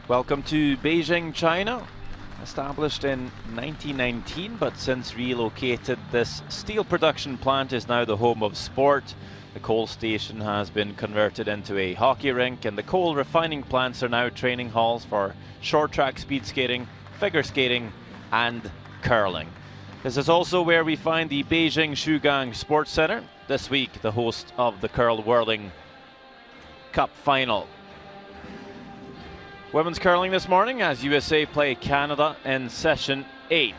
Welcome to Beijing, China. Established in 1919, but since relocated, this steel production plant is now the home of sport. The coal station has been converted into a hockey rink, and the coal refining plants are now training halls for short track speed skating, figure skating, and curling. This is also where we find the Beijing Shootout Sports Center. This week, the host of the Curl Whirling Cup Final. Women's curling this morning as USA play Canada in session 8.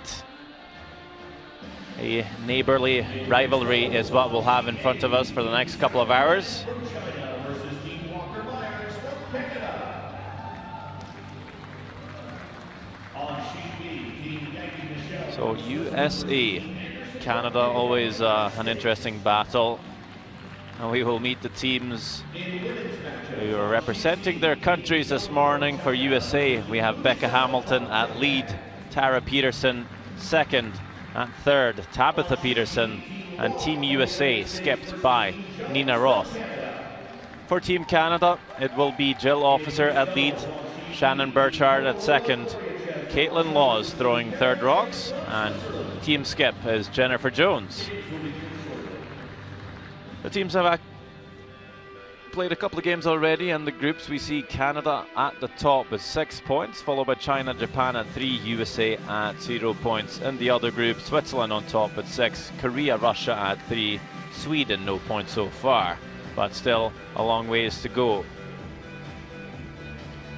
A neighbourly rivalry is what we'll have in front of us for the next couple of hours. So USA, Canada, always an interesting battle. And we will meet the teams who are representing their countries this morning. For USA, we have Becca Hamilton at lead, Tara Peterson second, and third, Tabitha Peterson, and Team USA skipped by Nina Roth. For Team Canada, it will be Jill Officer at lead, Shannon Burchard at second, Caitlin Laws throwing third rocks, and Team Skip is Jennifer Jones. The teams have played a couple of games already, and the groups we see Canada at the top with 6 points, followed by China, Japan at 3, USA at 0 points. In the other group, Switzerland on top at 6, Korea, Russia at 3, Sweden no points so far, but still a long ways to go.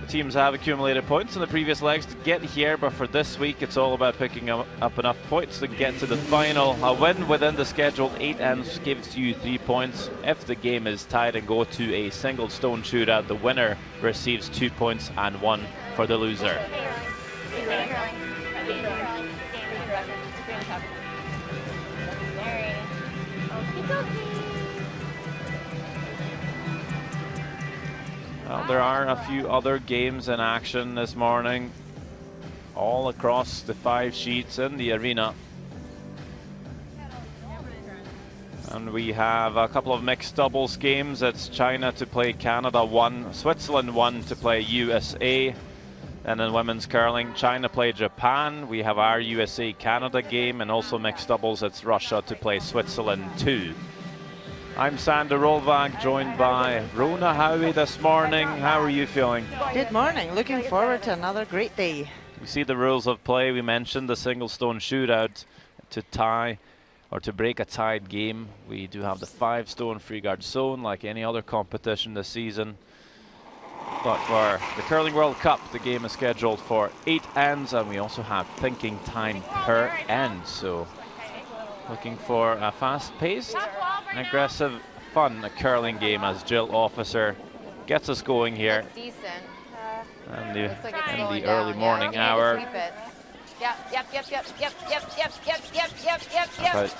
The teams have accumulated points in the previous legs to get here, but for this week it's all about picking up enough points to get to the final. A win within the scheduled 8 ends gives you 3 points. If the game is tied and go to a single stone shootout, the winner receives 2 points and 1 for the loser. Well, there are a few other games in action this morning, all across the 5 sheets in the arena. And we have a couple of mixed doubles games. It's China to play Canada 1, Switzerland 1 to play USA. And in women's curling, China play Japan. We have our USA-Canada game, and also mixed doubles, it's Russia to play Switzerland 2. I'm Sander Rolvag, joined by Rona Howie this morning. How are you feeling? Good morning. Looking forward to another great day. We see the rules of play. We mentioned the single stone shootout to tie or to break a tied game. We do have the 5 stone free guard zone like any other competition this season. But for the Curling World Cup, the game is scheduled for 8 ends, and we also have thinking time per end. So looking for a fast-paced, aggressive, fun curling game as Jill Officer gets us going here in the early morning hour. About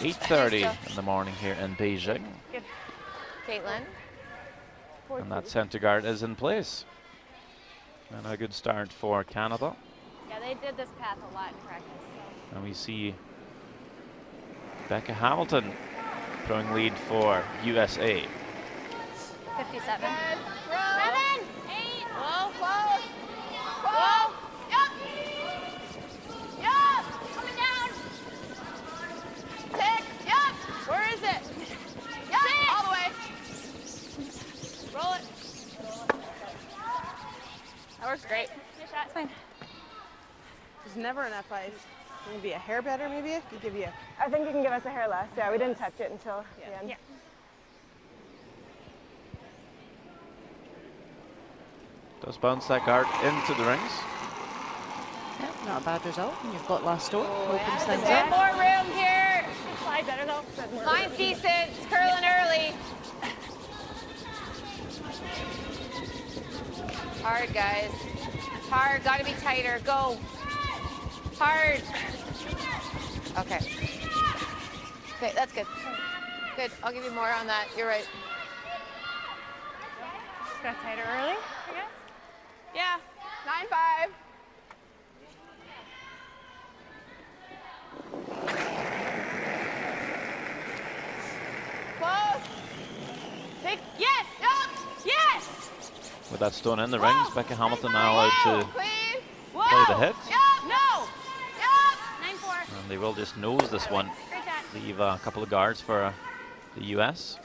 8:30 in the morning here in Beijing. Caitlin. And that center guard is in place. And a good start for Canada. Yeah, they did this path a lot in practice. And we see Becca Hamilton throwing lead for USA. 57. 7, 8. Whoa, close. Whoa. Yup. Yup. Coming down. 6. Yup. Where is it? Yup. 6. All the way. Roll it. That works great. Good shot. It's fine. There's never enough ice. Maybe a hair better, maybe? Could give you I think you can give us a hair less. Yeah, we didn't touch it until the end. Yeah. Does bounce that guard into the rings. Yep, not a bad result. And you've got last stone. Opens things Get up. more room here. Slide better though. Mine's decent. It's curling early. Hard, guys. Hard. Got to be tighter. Go. Hard. Okay. Okay, that's good. Good. I'll give you more on that. You're right. Just got tighter early, I guess. Yeah. 9-5. Close. Take. Yes. Up. Yes. with that stone in the rings. Becca Hamilton now allowed to Clean. play the hit. Yep. No. Yep. 9-4. And they will just nose this one. Great shot. Leave a couple of guards for the US.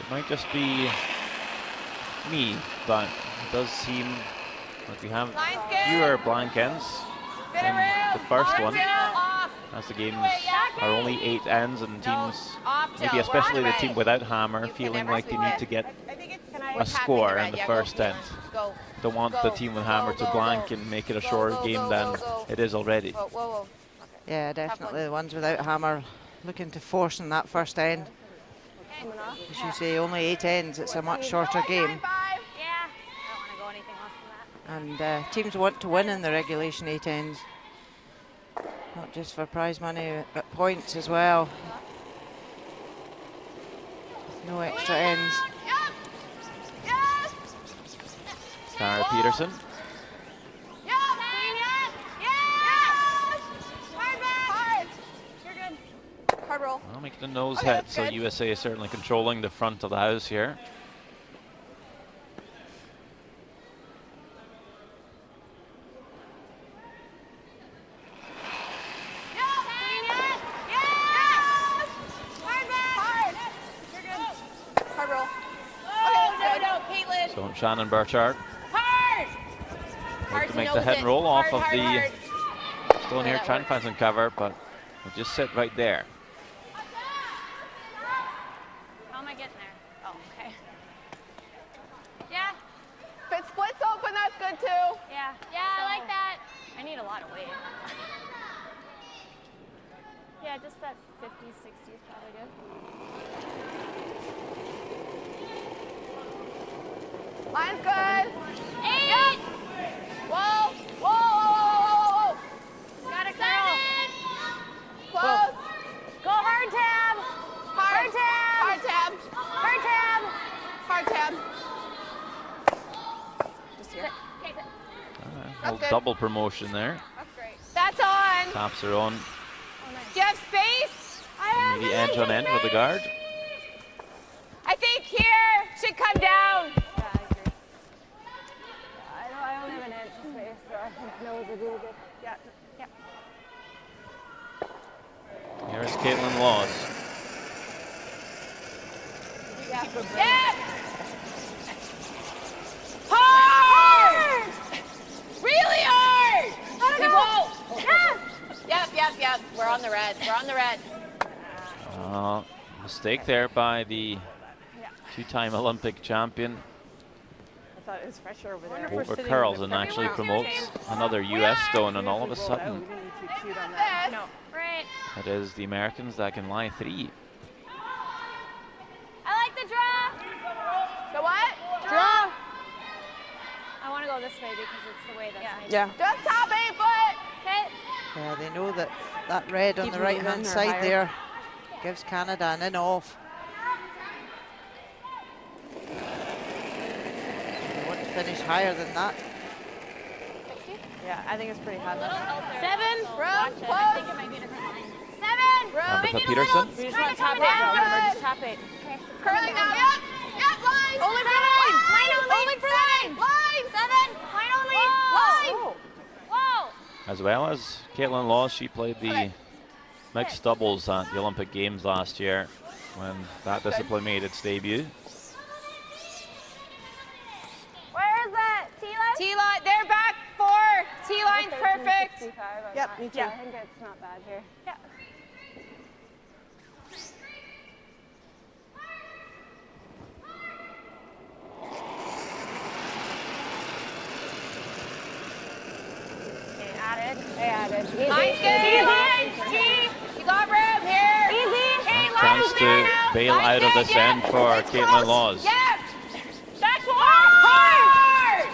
It might just be me, but it does seem like we have Line's good. fewer blank ends Bit than around. the first Off, one, Jill. Off. as the games Yeah. are only 8 ends, and No, teams, off, Jill. maybe We're especially on the red. team without hammer, You can feeling never like they sweep need it. to get I think it's. Can I? a We're tapping score the in red. the Yeah, first go, end. Go. Don't want Go, the team with hammer go, to blank go. and make it a Go, shorter go, game go, than go. it is already. Whoa, whoa, whoa. Yeah, definitely the ones without hammer looking to force in that first end. As you say, only 8 ends, it's a much shorter game. 9-5. Yeah. I don't want to go anything less than that. And teams want to win in the regulation 8 ends. Not just for prize money, but points as well. No extra ends. Yep. Yes. Tara Peterson. Yep. Yes. Hard back. Hard. You're good. Hard roll. I'll make the nose Okay, hit, that's so good. USA is certainly controlling the front of the house here. Hard roll. Okay, no, Caitlin. So Shannon Burchard Hard. going Hard to make nose the hit it. and roll off Hard, of hard, the hard. stone Yeah, here, that trying to find works. some cover, but will just sit right there. How am I getting there? Oh, okay. Yeah. If it splits open, that's good too. Yeah. Yeah, I like that. I need a lot of weight. Yeah, just that 50, 60 is probably good. Line's good. 8. Whoa, whoa, whoa, whoa, whoa. Got it, girl. Close. Go hard tab. Hard. Hard tab. Hard tab. Hard tab. Hard tab. Just here. Okay, sit. Little good. double promotion there. That's great. That's on. Taps her on Do you have space? maybe edge on end with the guard. I think here should come down. Yeah, I agree. I only have an inch of space, so I think nose would be good. Yeah. Yeah. Here's Caitlin Laws. Yep. Hard. Really hard. Okay, whoa. Yep. We're on the red. We're on the red. Mistake there by the two-time Olympic champion. I thought it was fresher over there. Over curls and actually promotes another US stone, and all of a sudden We didn't need to shoot on that. No. Right. it is the Americans that can lie 3. I like the draw. The what? Draw. I want to go this way because it's the way that's nice. Yeah. Just top 8 foot. Hit. Yeah, they know that that red on Keep the right hand moving or side higher. there gives Canada an in off. They want to finish higher than that. Yeah, I think it's pretty hot. 7. Room, I think close. it might be a different line. 7. Tabitha We need a Peterson. little- We just kinda want top coming eight, down. remember, just top 8. Okay. Curling now. Yep, line. Only for line. Line only. Only for line. Line. 7. Line only. Line. Oh. Whoa. As well as Caitlin Laws, she played the mixed doubles at the Olympic Games last year when that discipline made its debut. Where is that? T-line? T-line. They're back 4. T-line's perfect. 65, Yep, me too. Yeah, I think it's not bad here. Yeah. Okay, added. They added. Easy. Line's good. Easy. You got room here. Easy. Hey, Chance to bail out of this end for Caitlin Laws. Yep. That's hard.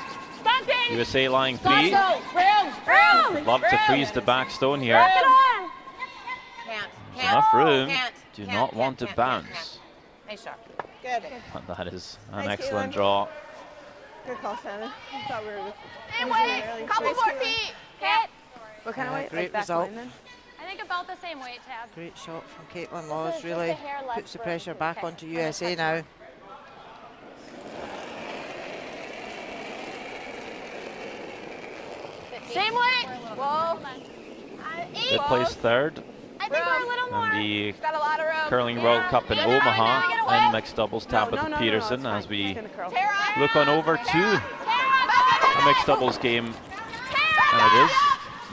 Duncan. USA lying 3. Room. Love to freeze the back stone here. Get on. Can't. There's enough room. Can't. Do Can't, not can't, want to can't, bounce. can't. Nice shot. Good. That is an Thanks, excellent Caitlin. draw. Good call, Shannon. I thought we were Stay away. Couple more feet. Hit. What kind of weight? great Like back result. line then? I think a felt the same way, Tab. Great shot from Caitlin Laws, really puts the pressure back onto USA now. Same way. Whoa. Did place third I think we're a little more. in the Got a lot of room. Curling World Cup in Omaha and mixed doubles Tabitha Peterson as we look on over to a mixed doubles game. And it is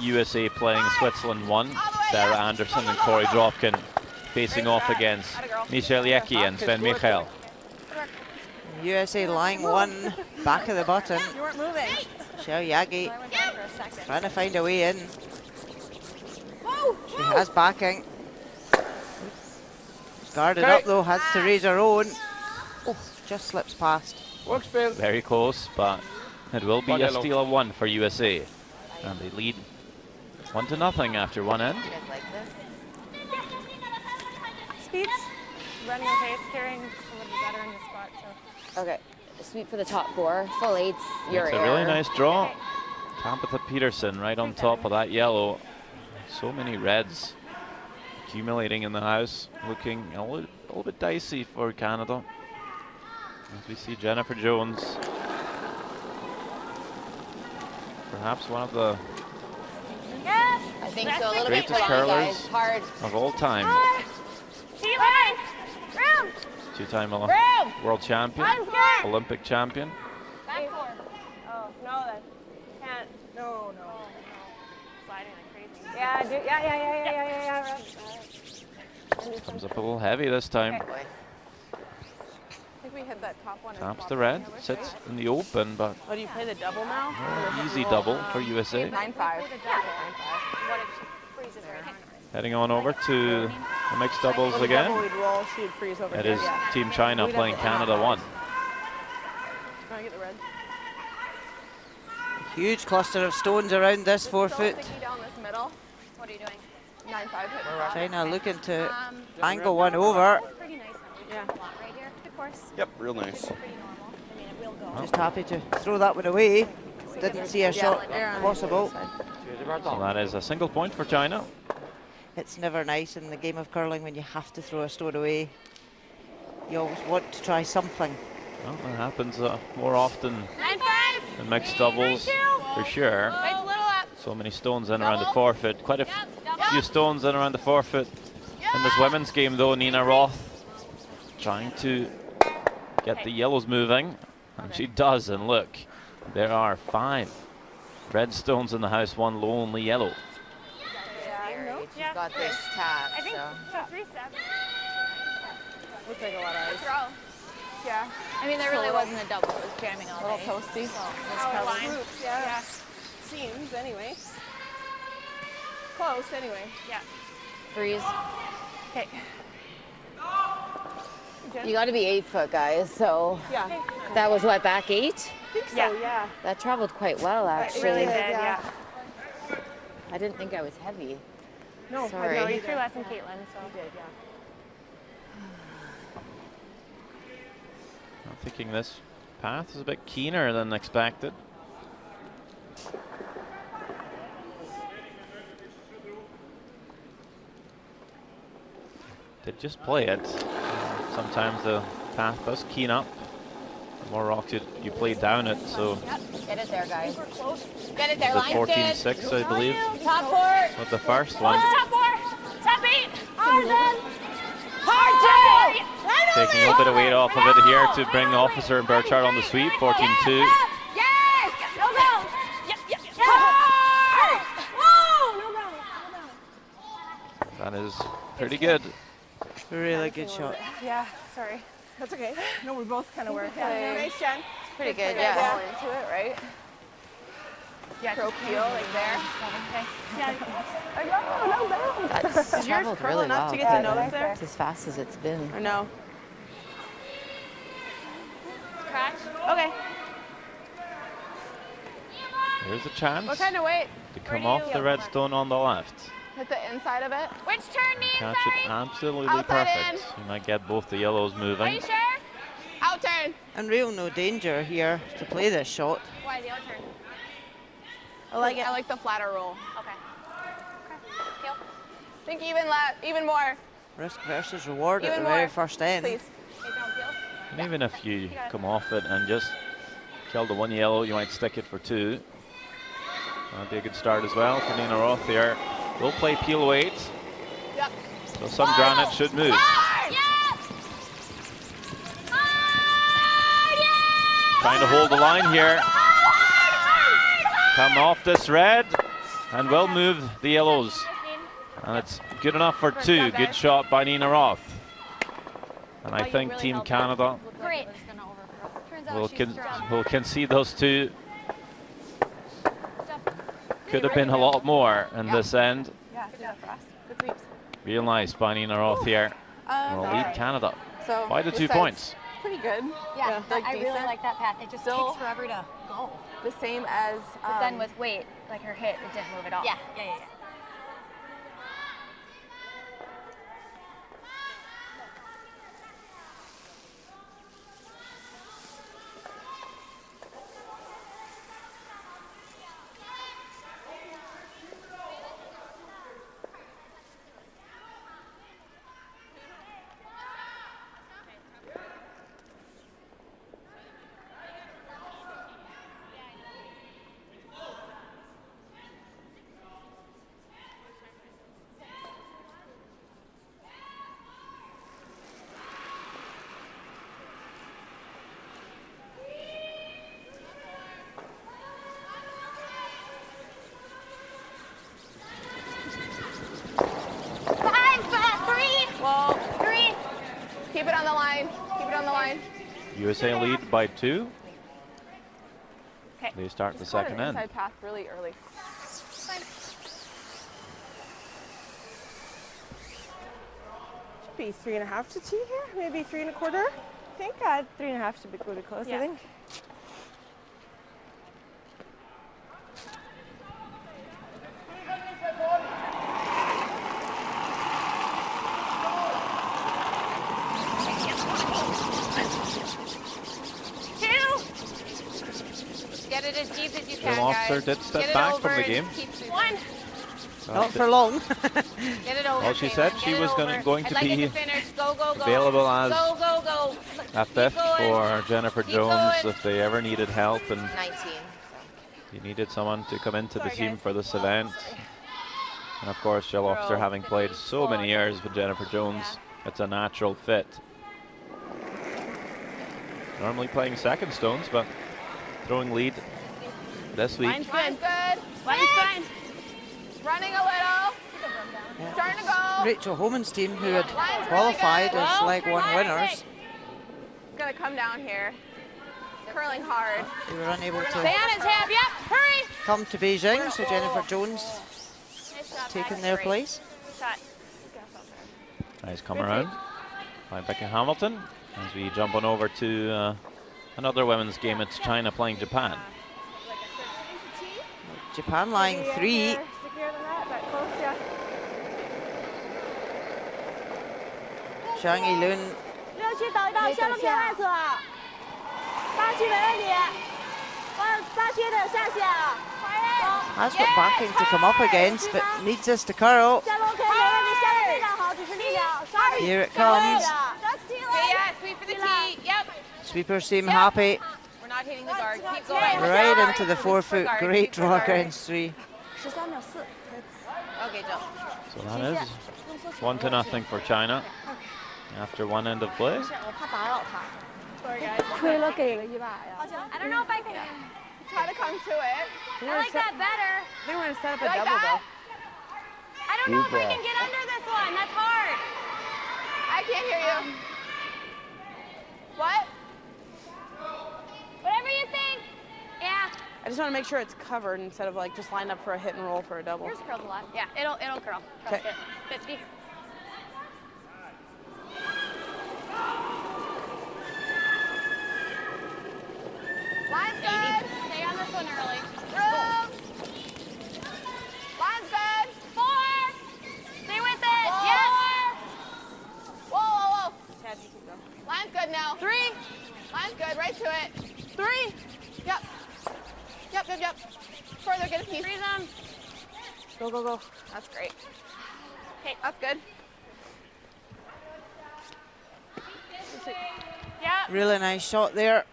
USA playing Switzerland 1. Sarah Anderson and Corey Dropkin facing off against Michelle Yecki and Sven Michael. USA line 1, back of the button. You weren't moving. Michelle Yagi trying to find a way in. She has backing. Guarded up though, has to raise her own. Oh, just slips past. Very close, but it will be a steal of 1 for USA. And they lead 1-0 after one end. Speeds, running pace, carrying a little bit better in the spot. So. Okay, sweep for the top 4. Full 8s. It's a really nice draw. Tabitha Peterson right on top of that yellow. So many reds accumulating in the house, looking a little bit dicey for Canada. As we see Jennifer Jones, perhaps one of the I think so. A little bit greatest for guys. curlers Hard. of all time. Room. Two-time world champion, Olympic champion. Back 4. Oh, no, that can't. No. Sliding like crazy. Yeah. Comes up a little heavy this time. I think we hit that top one. Taps the red, sits in the open, but Oh, do you play the double now? easy double for USA. 9-5. What if she freezes right here? Heading on over to the mixed doubles Well, the again. double we'd roll, she would freeze over It here. is Yeah. Team China We'd playing have to- Canada 1. Can I get the red? Huge cluster of stones around this 4-foot. Sticky down this middle. What are you doing? 9-5 hit. China looking to angle one over. Pretty nice. Yeah. A lot right here. Of course. Yep, real nice. Pretty normal. I mean, it will go. Just happy to throw that one away. Didn't see a shot possible. So that is a single point for China. It's never nice in the game of curling when you have to throw a stone away. You always want to try something. Well, that happens more often 9-5. in mixed doubles, for sure. Right, a little up. So many stones in around the forfeit. Quite a few stones in around the forfeit. In this women's game though, Nina Roth trying to get the yellows moving. And she does, and look, there are 5 red stones in the house, 1 lonely yellow. She's got this tap. I think So. so. 3-7. Looks like a lot of ice. Throw. Yeah. I mean, there really wasn't a double. It was jamming all A little day. toasty. Line. Groups, yeah. Seems, anyway. Close, anyway. Yeah. Freeze. Okay. You got to be 8 foot, guys. So Yeah. that was what, back 8? I think so, yeah. That traveled quite well, It actually. really did, yeah. I didn't think I was heavy. No, Sorry. I You know threw less than Caitlin, so. you did, yeah. I'm thinking this path is a bit keener than expected. Did just play it. Sometimes the path does keen up. The more rocks you play down it, so Yep. Get it there, guys. Get it there, the line 14-6, I believe, Top 4. with the first one. Top 4. Top 8. Hard, Taking a little bit of weight off of it here to bring Officer and Burchard on the sweep, 14-2. Yes. No go. Yep. Hard. Whoa. No go. That is pretty good. Really good shot. Yeah, sorry. That's okay. No, we both kind of were. Yeah. Nice, Jen. Pretty good, Yeah. yeah. Into it, right? Yeah. Pro peel, like there. Yeah. No. That's Is yours traveled curl really enough well. to get to nose there? It's as fast as it's been. Or no? Scratch. Okay. Here's a chance What kind of weight? to come off the red stone on the left. Hit the inside of it? Which turn, me Catch it inside? absolutely Outside perfect. You might get both the yellows Are moving. you sure? Out turn. And real no danger here to play this shot. Why the other turn? I like the flatter roll. Okay. Heel. Think even more. Risk versus reward Even at the more. very first end. Please. And even if you come off it and just kill the 1 yellow, you might stick it for 2. That'd be a good start as well for Nina Roth here. We'll play peel weight. Yep. So some granite should move. Trying to hold the line here. Come off this red and will move the yellows. And it's good enough for 2. Good shot by Nina Roth. And I think Team Canada will concede those 2. Could have been a lot more in this end. Yeah, good job, Frost. Good sweeps. Real nice by Nina Roth here. Will lead Canada by the 2 points. Pretty good. Yeah, like I really decent. like that path. It just Still takes forever to go. The same as. But then with weight, like her hit, it didn't move at all. Yeah. Keep it on the line. Keep it on the line. USA lead by 2. Okay. They start the second end. Inside path really early. Should be 3.5 to tee here, maybe 3.25. I think 3.5 should be really close. I think. Get it as deep as you can, Drill guys. officer did step Get it back over from the and game. keep sweeping. Not for long. Get it over. Well, she Caitlin. said Get she it was over. going to I'd like be it to finish. Go, go, go. available as Go, go, go. a fifth Keep going. for Jennifer Keep Jones going. if they ever needed help and 19. you needed someone to come into the team for this event. And of course, Jill Officer having played so many years with Jennifer Jones, it's a natural fit. Normally playing second stones, but throwing lead this week. Line's good. Line's fine. Running a little. Starting to go. Rachel Homan's team, who had Line's qualified really good. as Leg 1 winners, It's gonna come down here. Curling hard. they were unable to Stay on it, Tab. Yep. Hurry. come to Beijing, so Jennifer Jones Nice job, taking Max. their Great. place. Shot. Nice come around by Becca Hamilton as we jump on over to another women's game. It's China playing Japan. Japan lying 3. Stickier than that, but close, yeah. Zhang Yilun 热区倒一倒，下路偏外侧，八区没问题，八区的下线， has got backing to come up against, but needs this to curl. 下路 OK 没问题，下路非常好，只是力量，刷力 Here it comes. Okay, yeah, sweep for the tee. Yep. Sweepers seem happy. We're not hitting the guard. Keep going. Right into the 4-foot. Great draw against 3. 13秒4。 Okay, Jill. So that is 1-0 for China after one end of play. 我怕打扰他。亏了给了一把呀。 I don't know if I can. Try to come to it. I like that better. They want to set up a Like double that? though. I don't know if I can get under this one. That's hard. I can't hear you. What? Whatever you think. Yeah. I just want to make sure it's covered instead of like just lined up for a hit and roll for a double. Yours curls a lot. Yeah, it'll curl. Trust Okay. it. 50. Line's good. Stay on this one early. Through. Line's good. 4. Stay with it. Four. Yes. Whoa, whoa, whoa. Chad, you can go. Line's good now. 3. Line's good. Right to it. 3. Yep. Yep, yep, yep. Further, get a piece. Freeze them. Go, go, go. That's great. Okay, that's good. Yeah. Really nice shot there.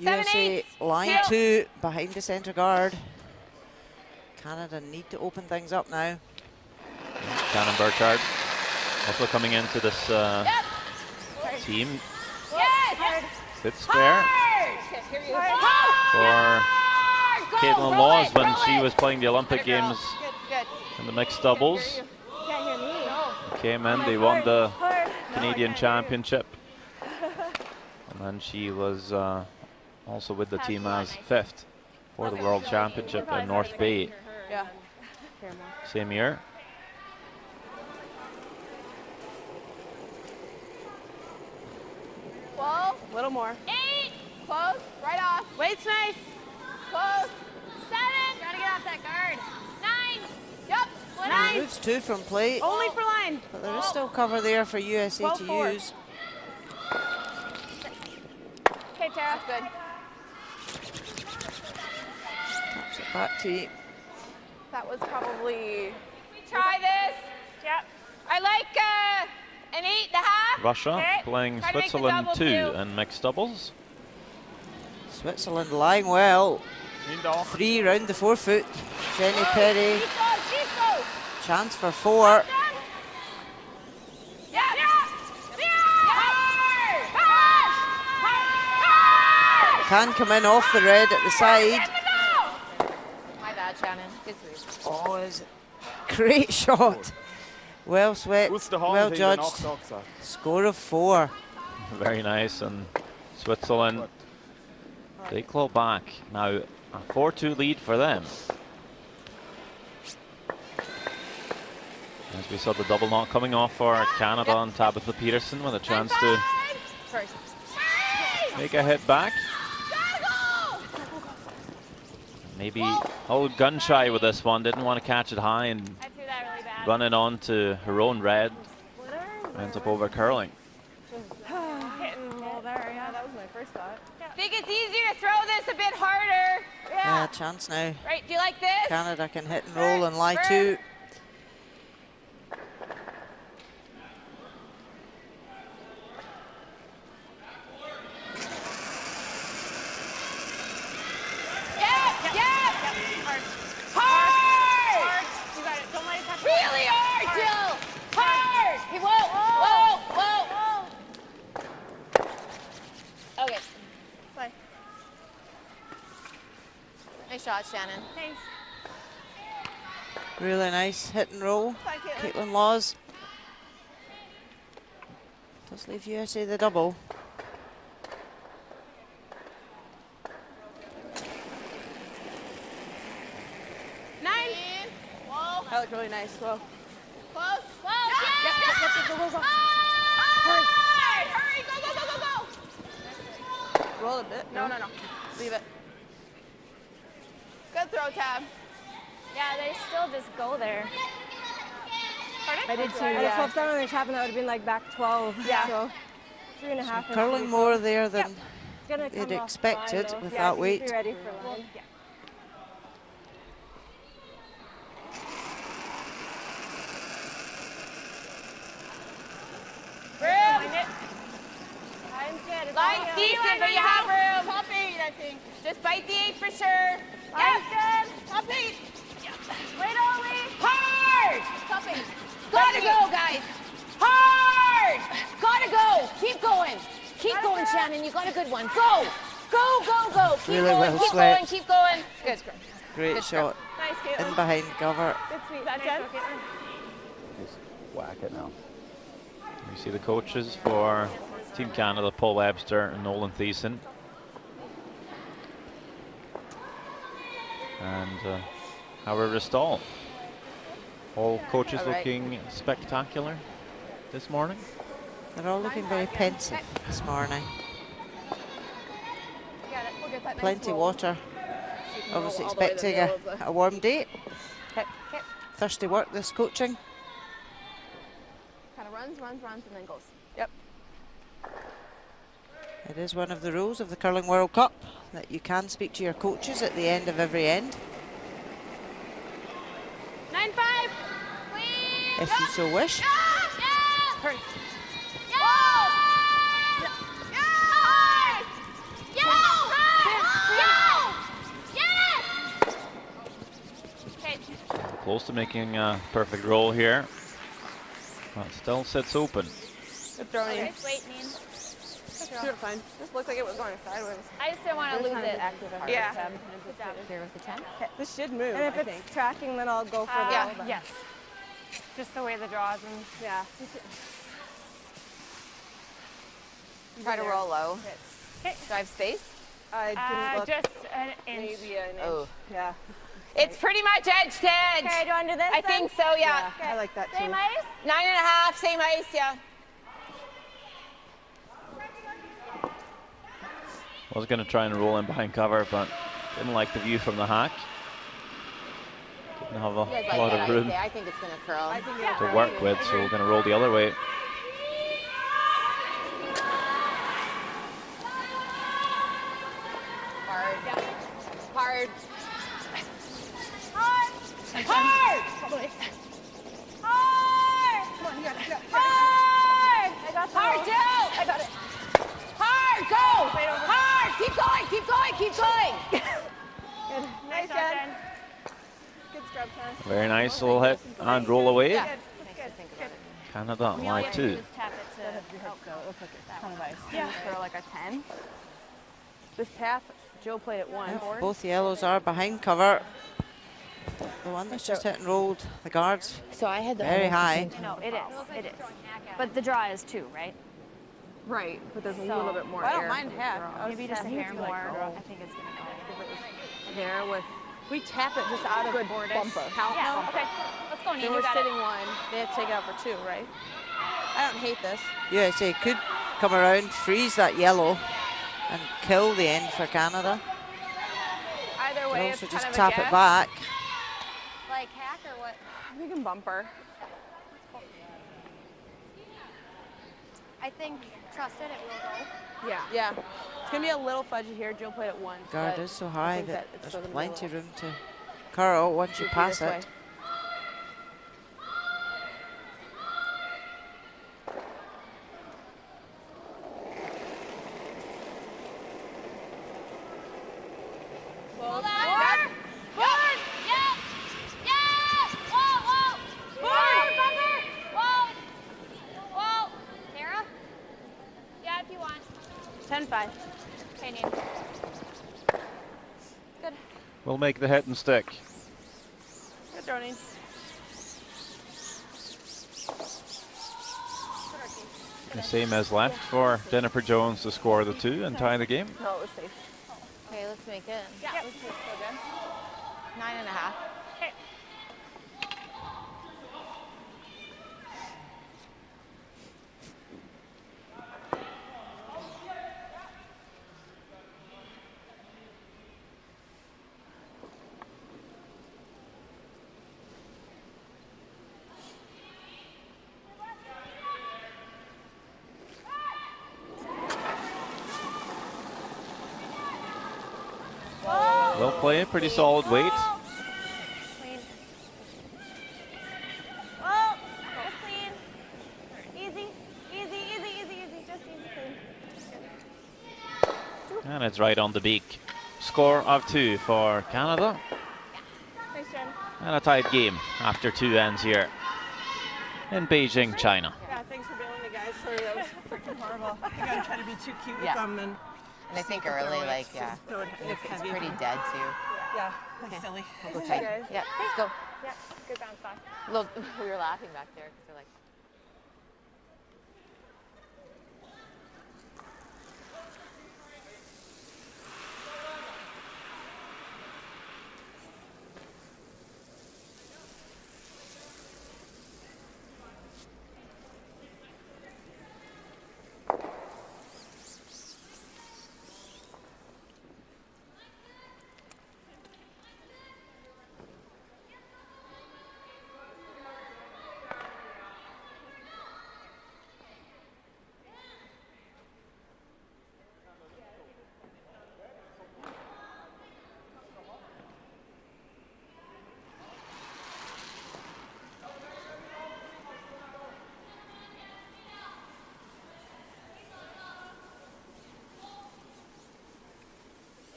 7-8. USA line 2 behind the centre guard. Canada need to open things up now. Shannon Burchard also coming into this team. Yes. Good spare for Caitlin Laws when she was playing the Olympic Games Good. in the mixed doubles. You can't hear me. No. Came in, they won the Hard. Canadian Championship. And then she was also with the team as 5th for the World Championship in North Bay Yeah. same year. Close. A little more. 8. Close. Right off. Weight's nice. Close. 7. Gotta get off that guard. 9. Yep. He moves 2 from play, Only for line. but there is still cover there for USA to 12-4. use. Okay, Tara. Good. Taps it back to you. That was probably. Try this. Yep. I like an 8.5. Russia Okay. playing Try to make the Switzerland double 2 too. in mixed doubles. Switzerland lying well. 3 round the 4 foot. Jenny Perry, Keep going. chance for 4. Yeah. Can come in off the red at the side. My bad, Shannon. Good three. Oh, is great shot. Well swept, well judged. Score of 4. Very nice, and Switzerland, they claw back. Now a 4-2 lead for them. As we saw the double knot coming off for Canada and Tabitha Peterson with a chance to First. make a hit back. Maybe a little gun shy with this one, didn't want to catch it high and I threw that really bad. run it on to her own red. Ends up over curling. Hit and roll there. Yeah, that was my first thought. Think it's easier to throw this a bit harder. Yeah, chance now. Right, do you like this? Canada can hit and roll and lie 2. Hard! You got it. Don't let it touch. Really hard, Jill! Hard! Hey, whoa! Okay. Play. Nice shot, Shannon. Thanks. Really nice hit and roll. Bye, Caitlin. Caitlin Laws. Does leave USA the double. That looked really nice. Whoa. Close. Whoa! Yep. Go, go, go. Hard! Hurry! Go! Roll a bit. No. Leave it. Good throw, Tab. Yeah, they still just go there. Pardon? I did too. Yeah. 12 7 when it happened, that would have been like back 12. Yeah. So 3.5. Curling more there than It's gonna come they'd off expected line, though. with Yeah, that so weight. Be ready for line. Yeah. Room. I'm good. It's Line's all decent, but you have room. Top 8, I think. Just bite the 8 for sure. Line's good. Top 8. Wait, Ollie. Hard! Top 8. Gotta go, guys. Hard! Gotta go. Keep going. Keep going, Shannon. You got a good one. Go. Go, go, go. Keep Really going, well keep swept. going, keep going. Good. Great Good shot. Nice, In Caitlin. behind cover. Good sweep. That Jen? Just whack it now. You see the coaches for Team Canada, Paul Webster and Nolan Thiessen. And Howard Ristall. All coaches All right. looking spectacular this morning. They're all looking very pensive this morning. Got it. We'll get that nice Plenty roll. water. You can roll Obviously all the way to the expecting middle of the- a warm day. Okay. Thirsty work, this coaching. Kind of runs, and then goes. Yep. It is one of the rules of the Curling World Cup that you can speak to your coaches at the end of every end. 9-5. Please. if you so wish. Hurry. Close to making a perfect roll here. But still sits open. Good throwing. Okay, wait, Neen. You're fine. This looked like it was going sideways. I just don't want to lose it. Yeah. Good job. Here with the 10. This should move. And if it's tracking, then I'll go for the Yeah. roll, but- Yes. Just the way the draws and yeah. Try to roll low. Okay. Do I have space? I didn't look. Just an inch. Maybe an inch. Oh. Yeah. It's pretty much edge to edge. Okay, do you want to do this I then? think so, yeah. I like that too. Same ice? 9.5, same ice, yeah. I was going to try and roll in behind cover, but didn't like the view from the hack. Didn't have a You guys like lot that of ice room there? I think it's going to curl. I think to work with, so we're going to roll the other way. Hard. Hard. Hard! Hard! Hard! Come on, you got it. Hard! I got the Hard, roll. Jill! I got it. Hard, go! Hard! Keep going, keep going, keep going! Good. Nice, job, Jen. Jen. Good scrub time. Very nice little hit and roll away. Yeah. Good. Canada All you live have to do two. is tap it to help go. Ton of ice. Yeah. Just throw like a 10. This path, Joe played it once. Yeah, both yellows are behind cover. The one that's just hit and rolled the guards So I had the very high. No, it is. It is. But the draw is 2, right? Right, but there's a So- little bit more I don't air. mind hack. Maybe just a hair more. I think it's going to go. There with, if we tap it just out of Good boardish. bumper. Count Yeah, bumper. okay. Let's go, Neen. Then You we're got sitting it. one. They have to take it out for 2, right? I don't hate this. USA could come around, freeze that yellow, and kill the end for Canada. Either They way, also it's just kind of tap a guess. it back. Like hack or what? We can bumper. I think, trust it, it will go. Yeah. Yeah. It's going to be a little fudgy here. Joe played it once. Guard but is so I high think that it's there's still gonna be a plenty little- room to curl once you Goofy pass this way. it. Hold on. Good. Yep. Yes. Whoa, whoa. Forward. Whoa. Whoa. Tara? Yeah, if you want. 10-5. Okay, Neen. Good. We'll make the hit and stick. Good throwing. The same as left for Jennifer Jones to score the 2 and tie the game. No, it was safe. Okay, let's make it. Yeah, let's do it. So good. 9.5. Okay. They'll play, pretty solid weight. Clean. Oh, just clean. Easy, easy, easy, easy, easy. Just easy, clean. And it's right on the beak. Score of 2 for Canada. Thanks, Jen. And a tied game after 2 ends here in Beijing, China. Yeah, thanks for bailing me, guys. Sorry, that was freaking horrible. I gotta try to be too cute Yeah. with them and And I think early, like, yeah. throw it It's heavy. pretty dead, too. Yeah, that's silly. We'll go tight. Yeah, let's go. Yeah, good bounce back. Look, we were laughing back there because they're like,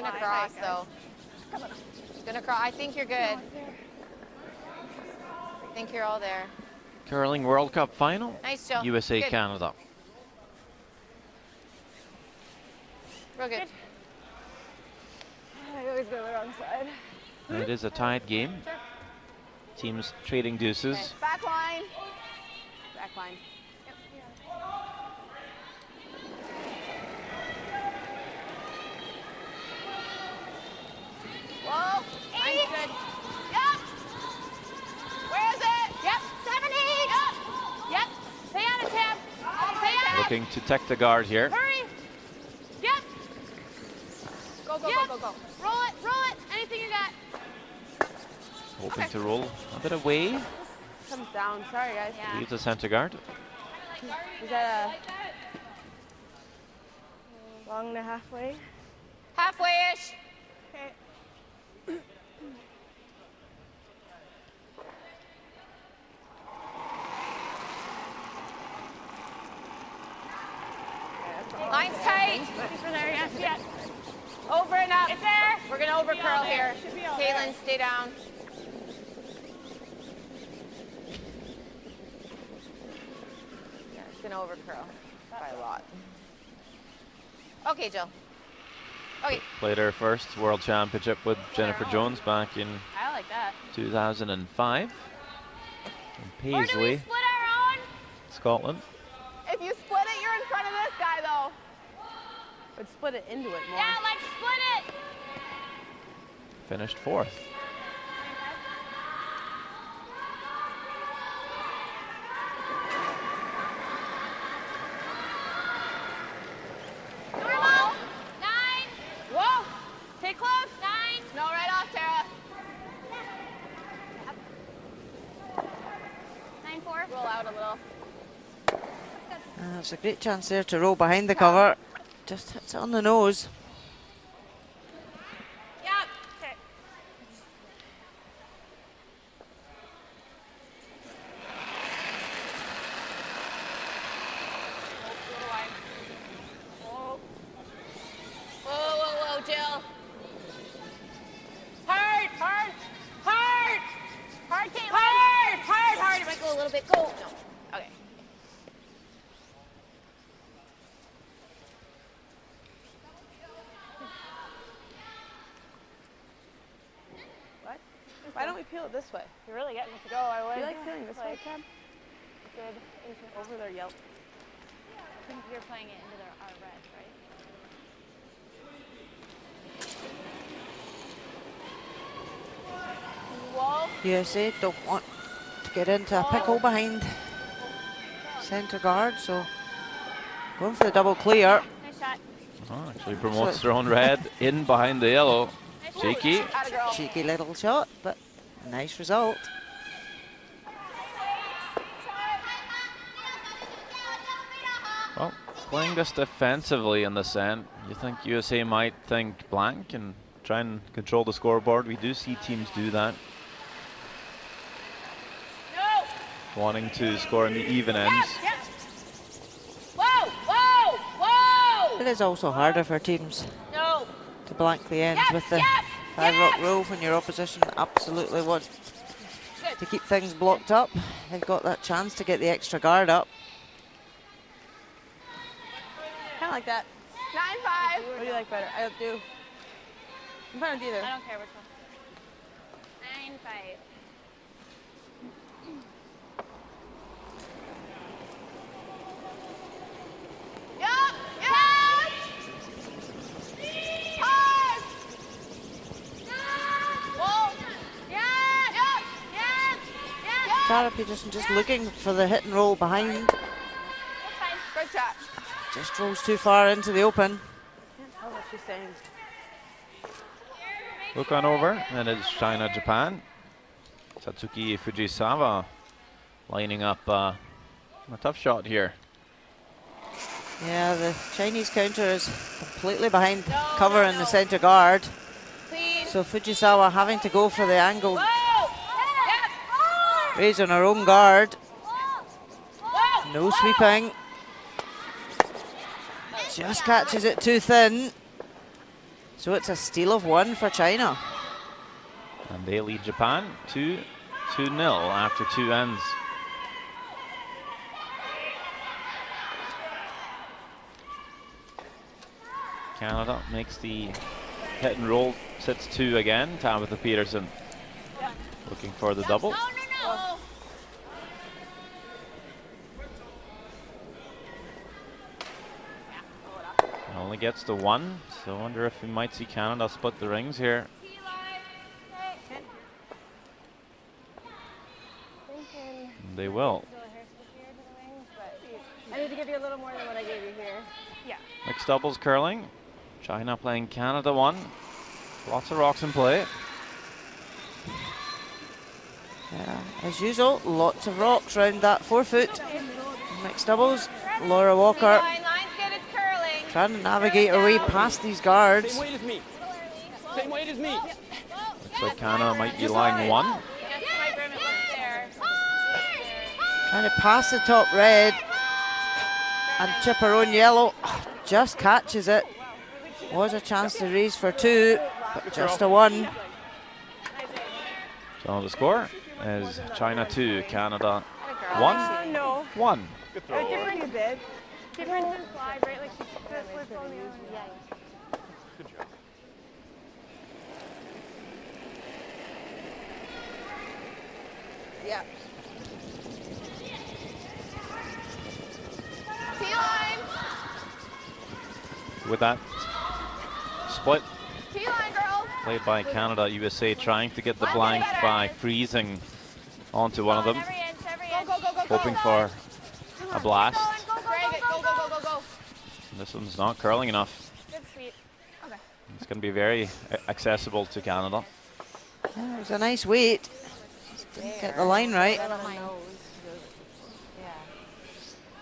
gonna cross though. It's gonna cross. I think you're good. I think you're all there. Curling World Cup final. Nice, Jill. USA, Good. Canada. Real good. I always go the wrong side. It is a tied game. Sure. Teams trading deuces. Okay. Back line. Back line. Whoa. 8. Good. Yep. Where is it? Yep. 7, 8. Yep. Yep. Stay on it, Tim. Stay on it. Looking to tech the guard here. Hurry. Yep. Go, go, go, go, go. Roll it, roll it. Anything you got. Hoping to roll a bit away. Comes down. Sorry, guys. Yeah. Leaves the center guard. Is that a long to halfway? Halfway-ish. Okay. Line's tight. Over there, yes, yes. Over and up. It's there. We're gonna over curl here. Should be all Caitlin, there. stay down. Yeah, it's gonna over curl by a lot. Okay, Jill. Okay. Played her first World Championship with Jennifer Jones back in I like that. 2005 in Or do we Paisley, split our own? Scotland. If you split it, you're in front of this guy, though. But split it into it more. Yeah, like split it. Finished 4th. Normal. 9. Whoa. Stay close. 9. No, right off, Tara. 9-4. Roll out a little. That's a great chance there to roll behind the cover. Just hits it on the nose. Yep. Okay. Whoa, whoa, whoa, Jill. Hard, hard, hard. Hard, Caitlin. Hard, hard, hard. It might go a little bit. Go. No. Okay. What? Why don't we peel it this way? You're really getting it to go. I would. You like feeling this way, Cam? Good. Over their yelp. I think you're playing it into our red, right? Whoa. USA don't want to get into a pickle behind centre guard, so going for the double clear. Nice shot. Oh, actually promotes their own red in behind the yellow. Cheeky. Atta girl. Cheeky little shot, but nice result. Well, playing this defensively in this end, you think USA might think blank and try and control the scoreboard. We do see teams do that. No. Wanting to score in the even ends. Yep. Whoa, whoa, whoa. It is also harder for teams No. to blank the ends Yes, with the yes, 5-rock yes. rule when your opposition absolutely wants Good. to keep things blocked up. They've got that chance to get the extra guard up. Kind of like that. 9-5. What do you like better? I do. I'm fine with either. I don't care which one. 9-5. Yup. Yes. Hard. Whoa. Yes. Yup. Yes. Yes. Tara Peterson just looking for the hit and roll behind. That's fine. Good shot. Just rolls too far into the open. Can't tell what she's saying. Look on over, and it's China, Japan. Satsuki Fujisawa lining up a tough shot here. Yeah, the Chinese counter is completely behind No, cover no, in no. the centre guard. Clean. So Fujisawa having to go for the angle, Whoa. Yes. raise on her own guard. Whoa. No Whoa. sweeping. Just catches it too thin. So it's a steal of 1 for China. And they lead Japan 2-0 after 2 ends. Canada makes the hit and roll, sits 2 again. Tabitha Peterson looking for the double. Only gets to 1, so I wonder if we might see Canada split the rings here. They will. I need to give you a little more than what I gave you here. Yeah. Mixed doubles curling. China playing Canada 1. Lots of rocks in play. Yeah, as usual, lots of rocks round that 4-foot. Mixed doubles. Laura Walker trying to navigate her way past these guards. Same weight as me. Same weight as me. Looks like Canada might be lying 1. Trying to pass the top red and chip her own yellow. Just catches it. Was a chance to raise for 2, but just a 1. So the score is China 2, Canada 1. No. 1. Good throw. Different bid. Different than flag, right? Like she's flips on the other one. Yeah. Good job. Yeah. T-line. With that split T-line, girls. played by Canada, USA trying to get the blank by freezing onto one of them, hoping for a blast. Drag it. Go, go, go, go, go. This one's not curling enough. Good sweet. Okay. It's going to be very accessible to Canada. Yeah, it was a nice weight. Just didn't get the line right. Yeah.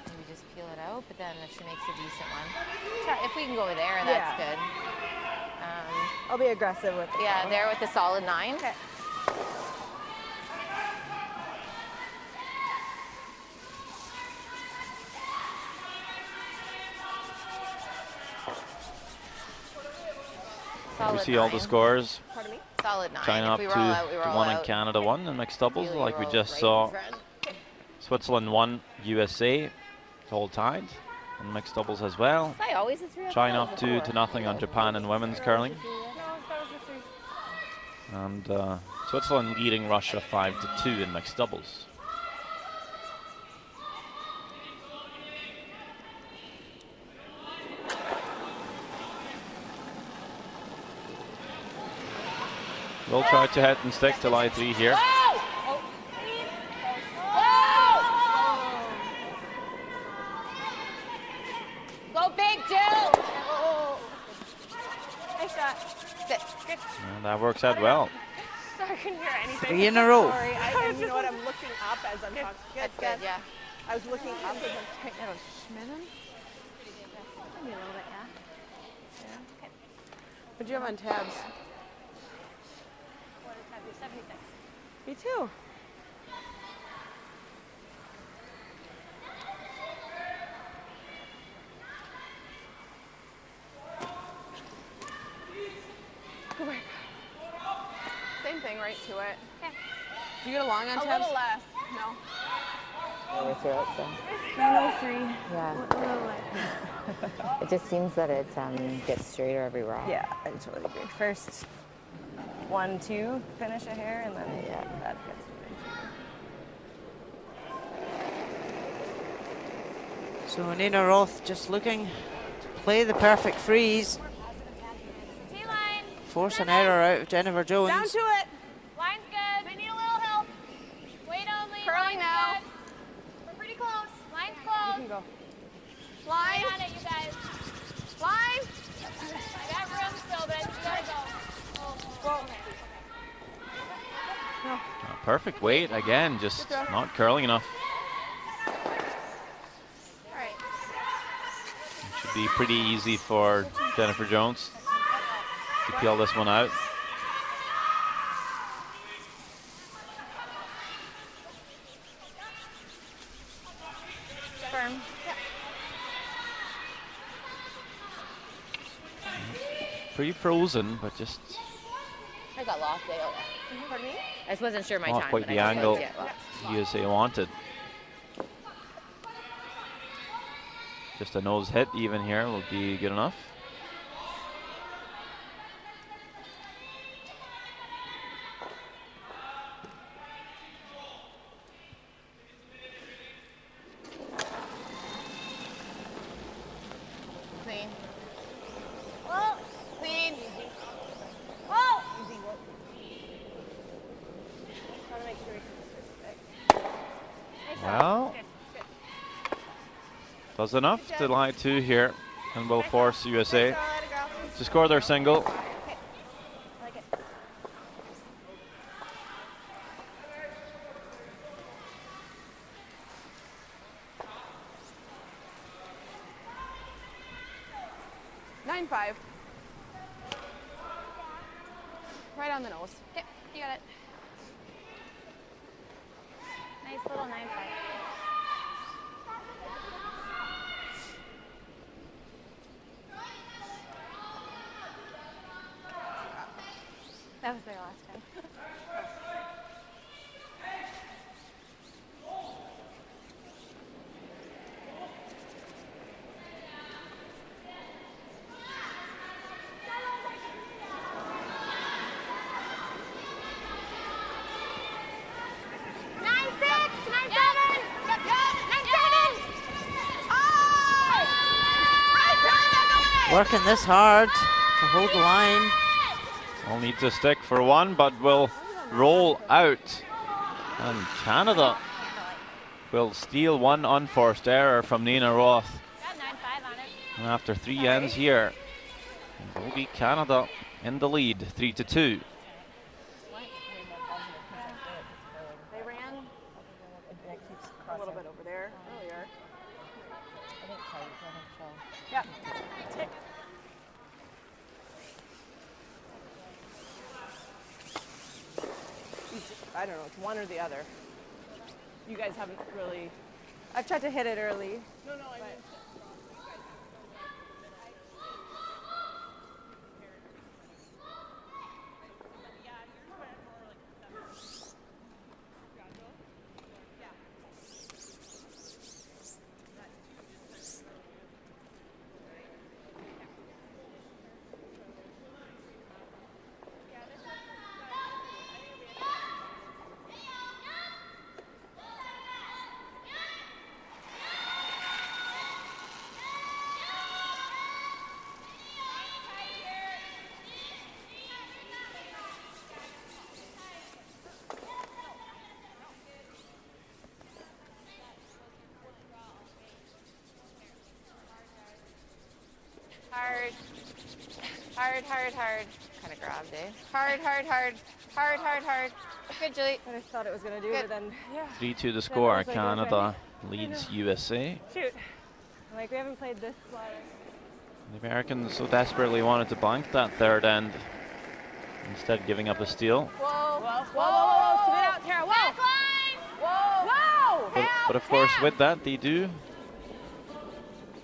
Maybe just peel it out, but then if she makes a decent one. If we can go there, that's good. I'll be aggressive with it. Yeah, there with the solid 9. Okay. We see all the scores. Pardon me? Solid 9. China up If we roll out, we to roll 1 out. and Canada 1 in mixed doubles, Really like we roll just right saw. in front. Switzerland 1, USA, all tied. And mixed doubles as well. I always a 3. China up 2-0 on Japan in women's curling. No, that was the 3. And Switzerland leading Russia 5-2 in mixed doubles. We'll try to head and stick to line 3 here. Go big, Jill. Nice shot. Sit. Good. And that works out well. Sorry, I couldn't hear anything. 3 in a row. Sorry, and you know what? I'm looking up as I'm talking. That's good, yeah. I was looking up as I'm Tighten it a schmitten. Maybe a little bit, yeah. Yeah. Okay. What'd you have on tabs? What is that? 76. Me too. Go back. Same thing, right to it. Okay. Do you get along on A tabs? little less. No. With your outside. 903. Yeah. A little light. It just seems that it gets straighter every rock. Yeah, I totally agree. First 1, 2, finish a hair, and then Yeah. that gets to So Nina Roth just looking to play the perfect freeze. T-line. Force an error out of Jennifer Jones. Down to it. Line's good. We need a little help. Wait only. Curling Line's now. good. We're pretty close. Line's You close. can go. Line. Stay on it, you guys. Line. I got room still, but you gotta go. Go. Perfect weight again, just not curling enough. All right. It should be pretty easy for Jennifer Jones to peel this one out. Firm. pre-frozen, but just I got lost. Pardon me? I just wasn't sure my not time. quite but the I just angle looked, yeah, USA wanted. Just a nose hit even here will be good enough. Clean. Whoa. Clean. Whoa. Trying to make sure Well, does enough to lie 2 here, and will force USA to score their single. like it. 9-5. Right on the nose. Okay, you got it. Nice little 9-5. That was their last time. Working this hard to hold the line. Will need to stick for 1, but will roll out. And Canada will steal 1 unforced error from Nina Roth. Got 9-5 on it. And after 3 ends here, will beat Canada in the lead, 3-2. They ran a little bit over there earlier. Yeah. I don't know, it's one or the other. You guys haven't really. I've tried to hit it early. No, I mean. Hard. Hard, hard, hard. Kind of grabbed, eh? Hard, hard, hard. Hard, hard, hard. Good, Julie. I just thought it was going to do, Good. but then, yeah. 3-2 the score. was like, Canada leads USA. Shoot. Like, we haven't played this ladder. The Americans so desperately wanted to blank that 3rd end, instead giving up a steal. Whoa. Whoa. Whoa, whoa, whoa, spit out, Tara, whoa! Whoa! But of course, with that, they do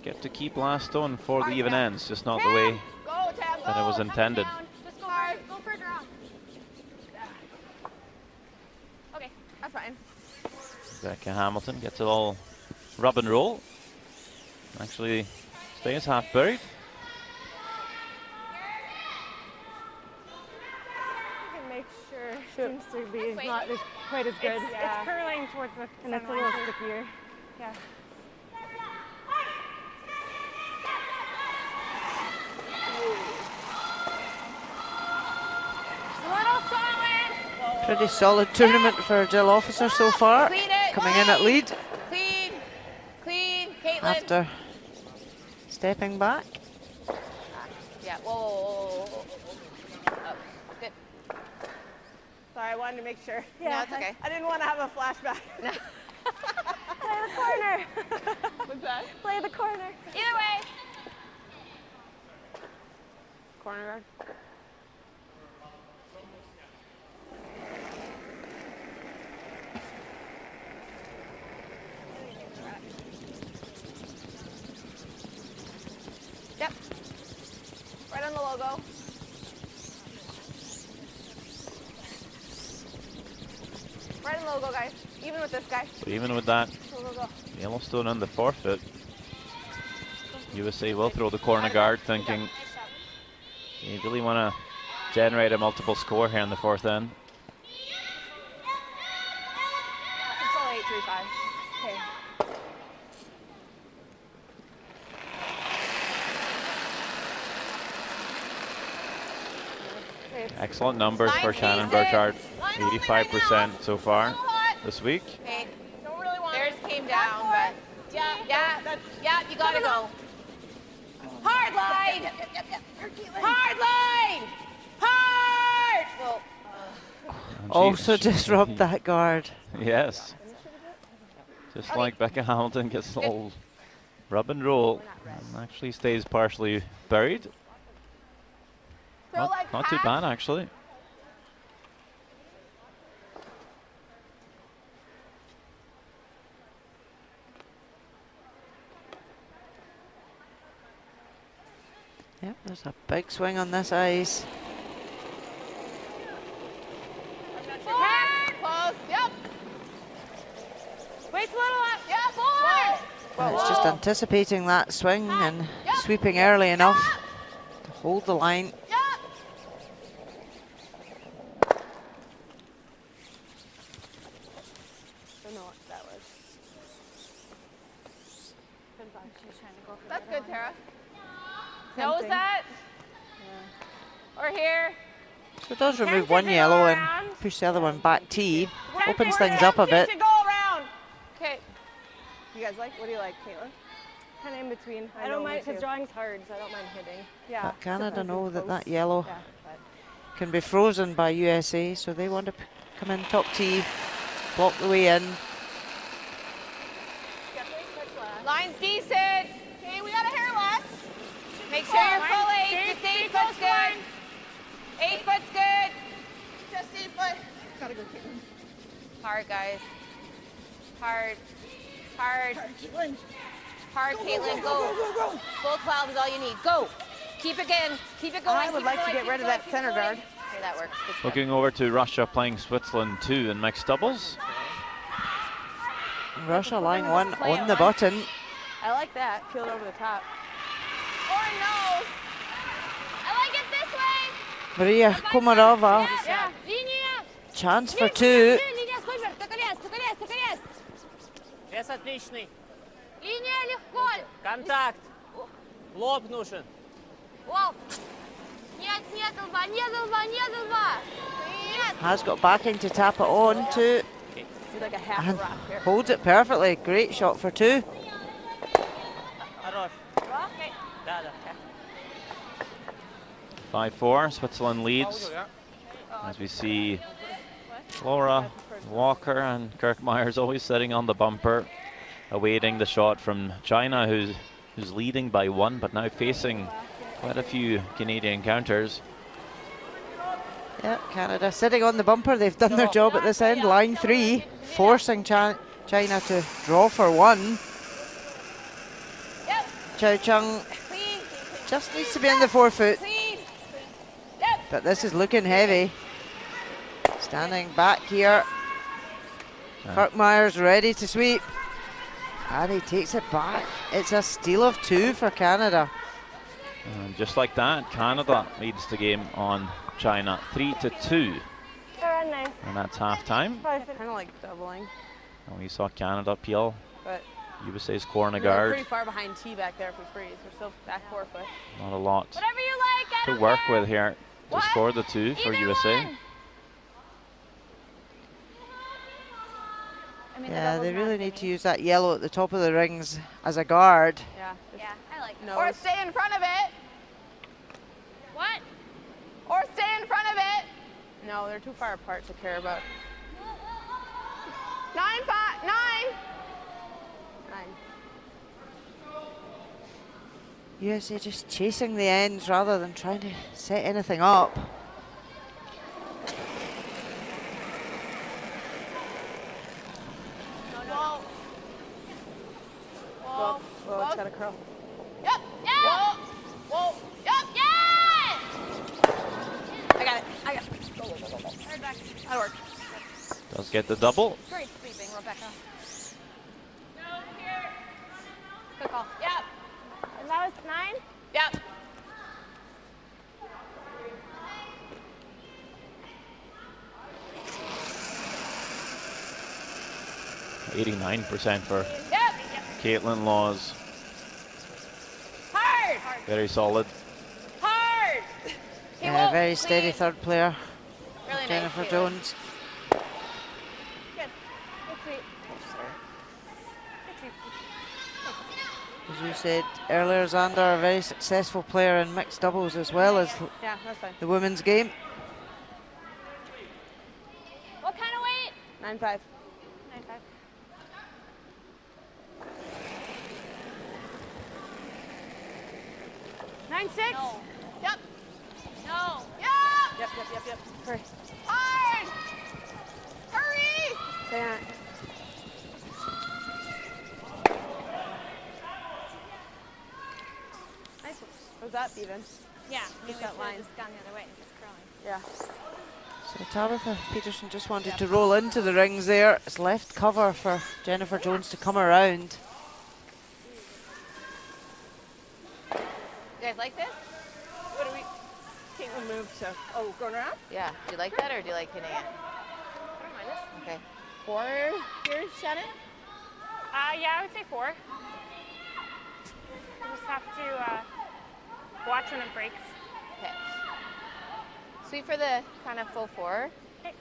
get to keep last stone for the even ends, just not the way that it was intended. Just go hard. Go for a draw. Okay. That's fine. Becca Hamilton gets it all rub and roll. Actually stays half buried. You can make sure. Seems to be not as, quite as good. It's curling towards the And it's a little stickier. Yeah. Pretty solid tournament for Jill Officer so far. Clean it. Coming in at lead Clean. Clean. Caitlin. after stepping back. Yeah. Whoa. Oh, good. Sorry, I wanted to make sure. No, it's okay. I didn't want to have a flashback. No. Play the corner. What's that? Play the corner. Either way. Corner guard. Yep. Right on the logo. and low, go, guys. Even with this guy. But even with that, Go, go, go. Yellowstone on the forfeit. USA will throw the corner guard, thinking you really want to generate a multiple score here in the fourth end. Control 8-3-5. Okay. Excellent numbers for Shannon Burchard. 85% so far this week. Okay. Theirs came down, but yeah, you gotta go. Hard line! Hard line! Hard! Well, Also disrupt that guard. Yes. Just like Becca Hamilton gets a little rub and roll and actually stays partially buried. Not too bad, actually. Yep, there's a big swing on this ice. close, yep. Wait a little up, yeah, forward. And it's just anticipating that swing and sweeping early enough to hold the line. Don't know what that was. That's good, Tara. Knows that? Or here. So it does remove one yellow and push the other one back T. Opens things up a bit. Okay. You guys like? What do you like, Caitlin? Kind of in between. I don't mind because drawing's hard, so I don't mind hitting. Yeah. But Canada know that that yellow Yeah, but can be frozen by USA, so they want to come in top T, block the way in. Line's decent. Okay, we got a hair left. Make sure you're full 8. Just 8 foot's good. 8 foot's good. Just 8 foot. gotta go, Caitlin. Hard, guys. Hard. Hard. Caitlin. Hard, Caitlin. Go. Full 12 is all you need. Go. Keep it going. Keep it going. I would keep like it to going, get keep rid it of going, that keep it center going. guard. Okay, that works. Good stuff. Looking over to Russia playing Switzerland 2 in mixed doubles. Russia line one on the button. I like that. Peel it over the top. Or nose. I like it this way. Maria Komarova, Yeah. Линия. chance for two. Линия, супер. Только лез, только лез, только лез. Вес отличный. Линия легко. Контакт. Лоб нужен. Вау. Нет, нет лба, нет лба, нет лба. Нет. Has got backing to tap it on to, Do like a half and a rock here. holds it perfectly. Great shot for two. Хорош. Да, да. 5-4, Switzerland leads. As we see Laura, Walker and Kirk Myers always sitting on the bumper, awaiting the shot from China, who's leading by 1, but now facing quite a few Canadian counters. Yeah, Canada sitting on the bumper. They've done their job at this end. Line 3, forcing China to draw for 1. Yep. Chow Chung Clean. just needs to be in the 4-foot, Clean. Yep. but this is looking heavy. Standing back here. Kirk Myers ready to sweep. And he takes it back. It's a steal of 2 for Canada. And just like that, Canada leads the game on China 3-2. And that's half time. Kind of like doubling, And we saw Canada peel but USA's corner we're guard. pretty far behind T back there if we freeze. We're still back 4 foot. Not a lot Whatever you like. I to don't work care. with here to What? score the 2 for Either USA. one. I mean, Yeah, they really need to use that yellow at the top of the rings as a guard. Yeah. Yeah, I like it. No. Or stay in front of it. What? Or stay in front of it. No, they're too far apart to care about. 9, 5, 9. 9. USA just chasing the ends rather than trying to set anything up. Whoa. Whoa, whoa, it's got a curl. Yep. Yeah. Whoa. Whoa. Yep. Yeah. I got it. I got it. That'll work. Does get the double. Great sweeping, Rebecca. Good call. Yep. And that was 9? Yep. 89% for Yep. Caitlin Laws. Hard. Very solid. Hard. He Yeah, won't, very steady please. third player. Really Jennifer nice, Caitlin. Jones. Good. Good sweep. Good sweep. As you said earlier, Xander, a very successful player in mixed doubles as well as Yeah, that's fine. the women's game. What kind of weight? 9-5. 9-5. Nine six. No. Yep. No. Yep. Yep. Hurry. Hard. Hurry. There. Nice. Was that even? Yeah, Just maybe that line. just gone the other way and just curling. Yeah. So Tabitha Peterson just wanted to roll into the rings there. It's left cover for Jennifer Jones to come around. You guys like this? What do we? Caitlin moved to. Oh, going around? Yeah. Do you like that or do you like hitting it? I don't mind this. Okay. 4 here, Shannon? Yeah, I would say 4. You just have to watch when it breaks. Okay. Sweep for the kind of full 4. Okay.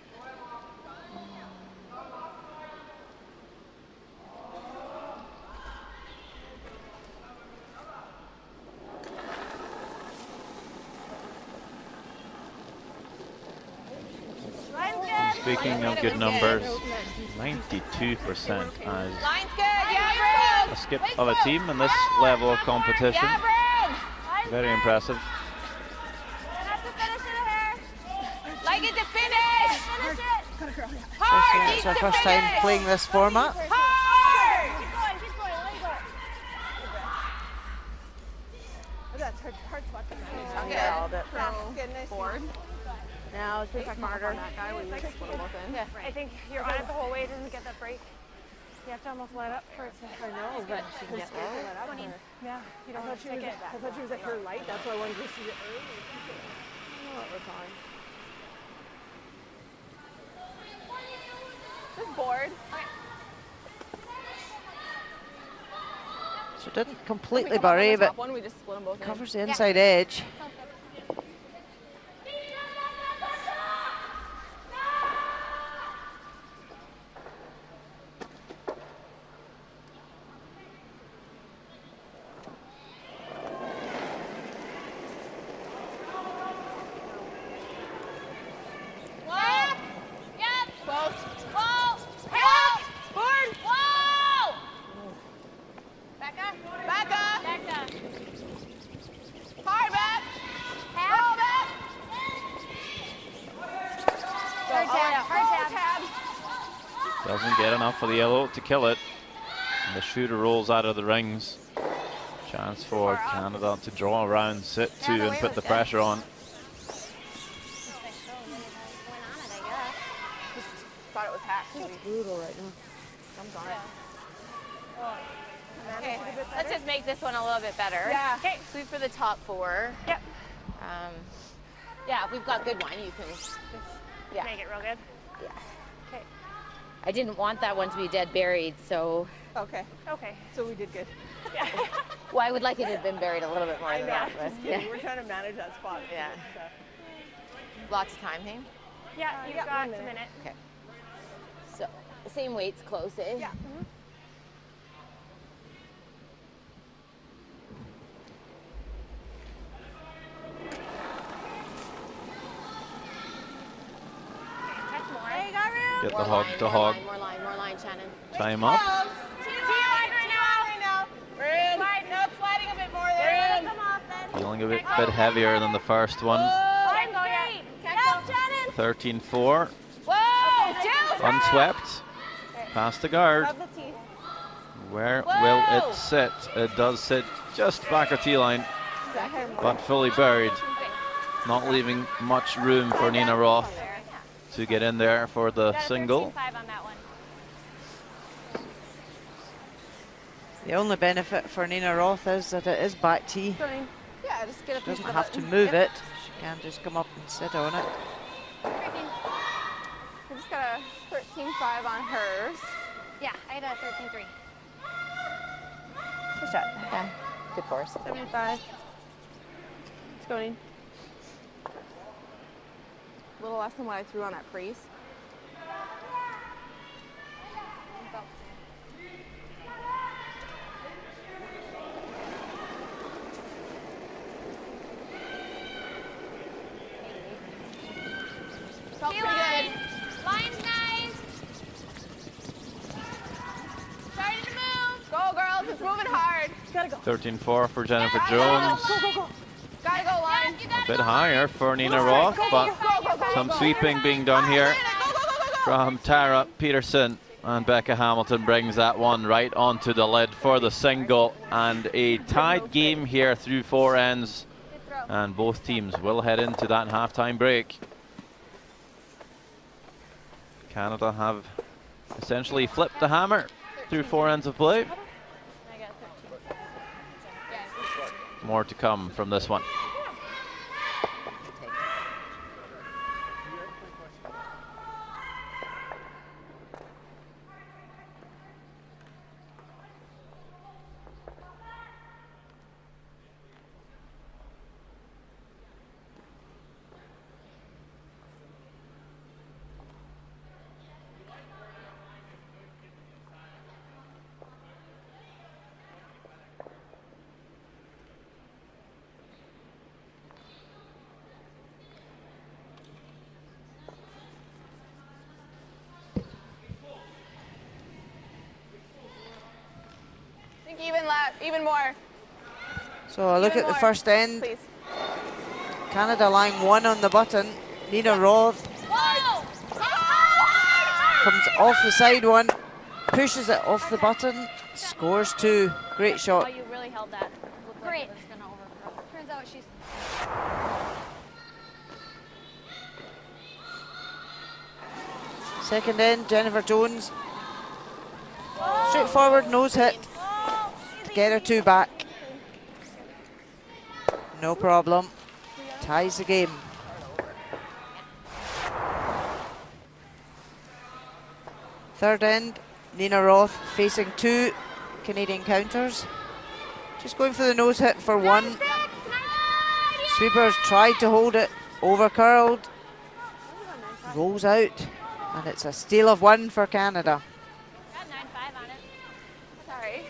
Speaking of good numbers, 92% as Line's good. Yeah, Bryn. a skip of a team in this level of competition. Yeah, Bryn. Very impressive. Have to finish it here. Like it to finish. Finish it. Hard. It's Needs our to first finish. time playing this format. Hard. Keep going. Let it go. Oh, that's hard spot to manage. Okay. Yeah, all Yeah. Good, nice board. Now it's just smarter. On that guy when you split them both in. Yeah, I think you're on it the whole way. It doesn't get that break. You have to almost let up for it to. I know, but she can get low. Yeah, you don't want to take it. I thought she was at her light. That's why I wanted to see it early. I know what we're calling. This board. So it didn't completely bury, but One, we just split them both in. covers the inside edge. Doesn't get enough for the yellow to kill it. And the shooter rolls out of the rings. Chance for Canada to draw around, sit to, and put the pressure on. Thought it was hacked. It's brutal right now. Thumbs on it. Okay, let's just make this one a little bit better. Yeah. Okay, sweep for the top 4. Yep. Yeah, if we've got good wine, you can. Yeah. Make it real good. Yeah. Okay. I didn't want that one to be dead buried, so Okay, Okay. so we did good. Yeah. well, I would like it to have been buried a little bit more than that. But, Just kidding. We're trying to manage that spot. Yeah. Lots of time, hey? Yeah, you've yeah, got 1 a minute. minute. Okay. So same weights close, eh? Yeah. Touch more. Hey, you got room? Get the hog to hog. More line, Shannon. Time up. Bryn, no, it's sliding a bit more there. Come off then. Feeling a bit heavier than the first one. Can't go yet. Help, Shannon. 13-4. Whoa, Jill! Unswept. Past the guard. Grab the teeth. Where will it sit? It does sit just back of T-line, but fully buried. Not leaving much room for Nina Roth. to get in there for the Got a single. 13-5 on that one. The only benefit for Nina Roth is that it is back tee. Yeah, just get a She piece doesn't of have it. to move Yep. it. She can just come up and sit on it. I just got a 13.5 on hers. Yeah, I had a 13-3. Good shot. Yeah. Good course. 75. It's going. A little less than what I threw on that freeze. Felt pretty good. Line's nice. Starting to move. Go, girls. It's moving hard. Gotta go. 13-4 for Jennifer Gotta Jones. Go, go, go. Gotta go, line. A bit higher for Nina Roth, but some sweeping being done here from Tara Peterson. And Becca Hamilton brings that one right onto the lid for the single. And a tied game here through 4 ends. And both teams will head into that halftime break. Canada have essentially flipped the hammer through 4 ends of play. More to come from this one. Even more. So a look Even at the more, first end. please. Canada line 1 on the button. Nina Roth comes off the side one, pushes it off the button, scores 2. Great Oh, shot. you really held that. Looked like it was gonna overthrow. Turns out she's. Second end, Jennifer Jones. Straightforward nose hit to get her 2 back. No problem. Ties the game. Third end, Nina Roth facing 2 Canadian counters. Just going for the nose hit for 1. Sweepers tried to hold it, over curled, rolls out, and it's a steal of 1 for Canada. Got 9-5 on it. Sorry.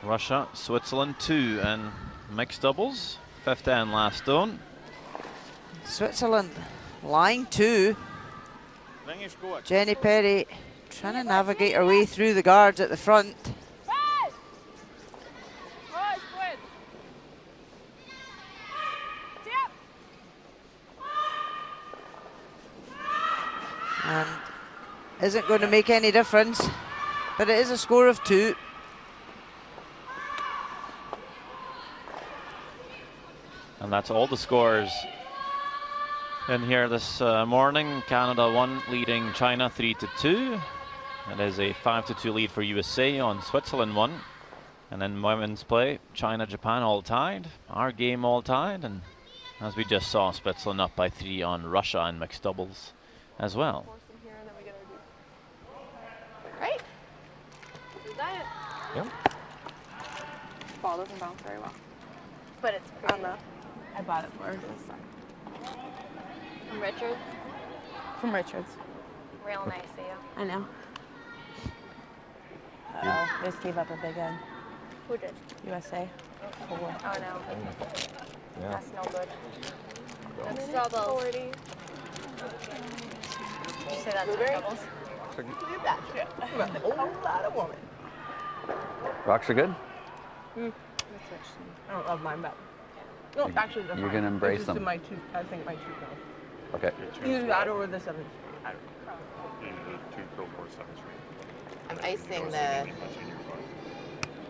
Russia, Switzerland 2 and mixed doubles. 5th and last stone. Switzerland, line 2. Jenny Perry trying to navigate her way through the guards at the front. And isn't going to make any difference, but it is a score of 2. And that's all the scores in here this morning. Canada 1 leading China 3-2. It is a 5-2 lead for USA on Switzerland 1. And then women's play, China, Japan all tied. Our game all tied. And as we just saw, Switzerland up by 3 on Russia in mixed doubles as well. Right? Is that it? Yep. Ball doesn't bounce very well. But it's pretty. I bought it for her. From Richard. From Richards. Real nice of you. I know. Uh-oh, they just gave up a big end. Who did? USA. Oh no. Yeah. That's no good. That's troubles. Did you say that's troubles? Look at that shit. A whole lot of woman. Rocks are good? I don't love mine, but no, actually, they're You're fine. gonna embrace It's just them. in my two, I think my 2 pro. Okay. Either that or the 7th. I don't know. I'm icing the.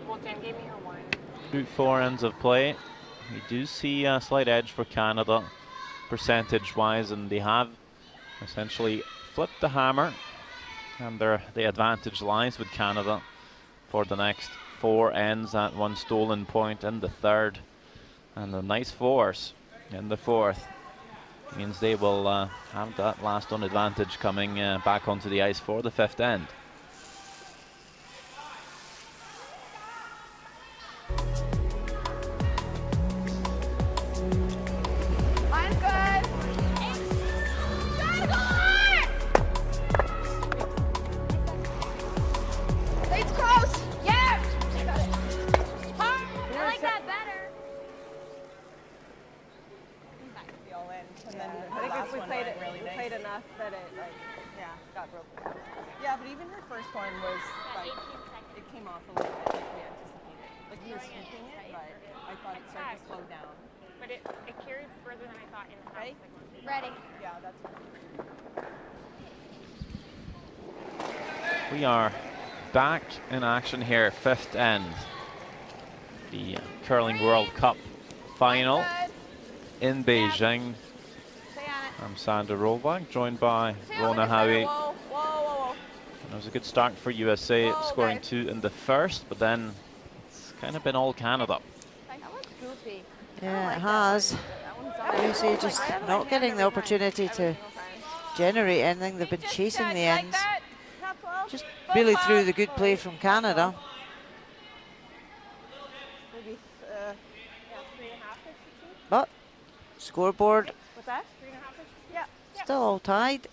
Well, Jen gave me her wine. Through 4 ends of play. We do see a slight edge for Canada percentage-wise, and they have essentially flipped the hammer, and the advantage lies with Canada for the next 4 ends at 1 stolen point in the third, and a nice force in the fourth means they will have that last on advantage coming back onto the ice for the 5th end. That it got broken. Yeah, but even her first one was like it came off a little bit like we anticipated. Like we were sweeping it, but I thought it started to slow down. But it carried further than I thought in the house. Ready. Yeah, that's right. We are back in action here, 5th end. The Curling World Cup final in Beijing. I'm Sander Rolbach, joined by Rona Howie. It was a good start for USA, scoring 2 in the first, but then it's kind of been all Canada. Yeah, it has. USA just not getting the opportunity to generate anything. They've been chasing the ends. Just really through the good play from Canada. But scoreboard still all tied.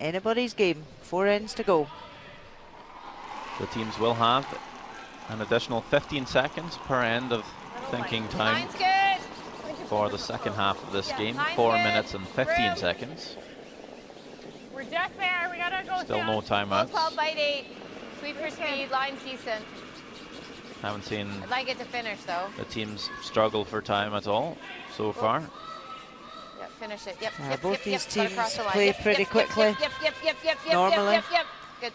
Anybody's game. 4 ends to go. The teams will have an additional 15 seconds per end of thinking time for the second half of this game. 4 minutes and 15 seconds. We're just there. We gotta go. Still no timeouts. 12 bite 8. Sweep for speed. Line's decent. Haven't seen I'd like it to finish though. the teams struggle for time at all so far. Yep, finish it. Yep. Both these teams play pretty quickly. Normally. Good.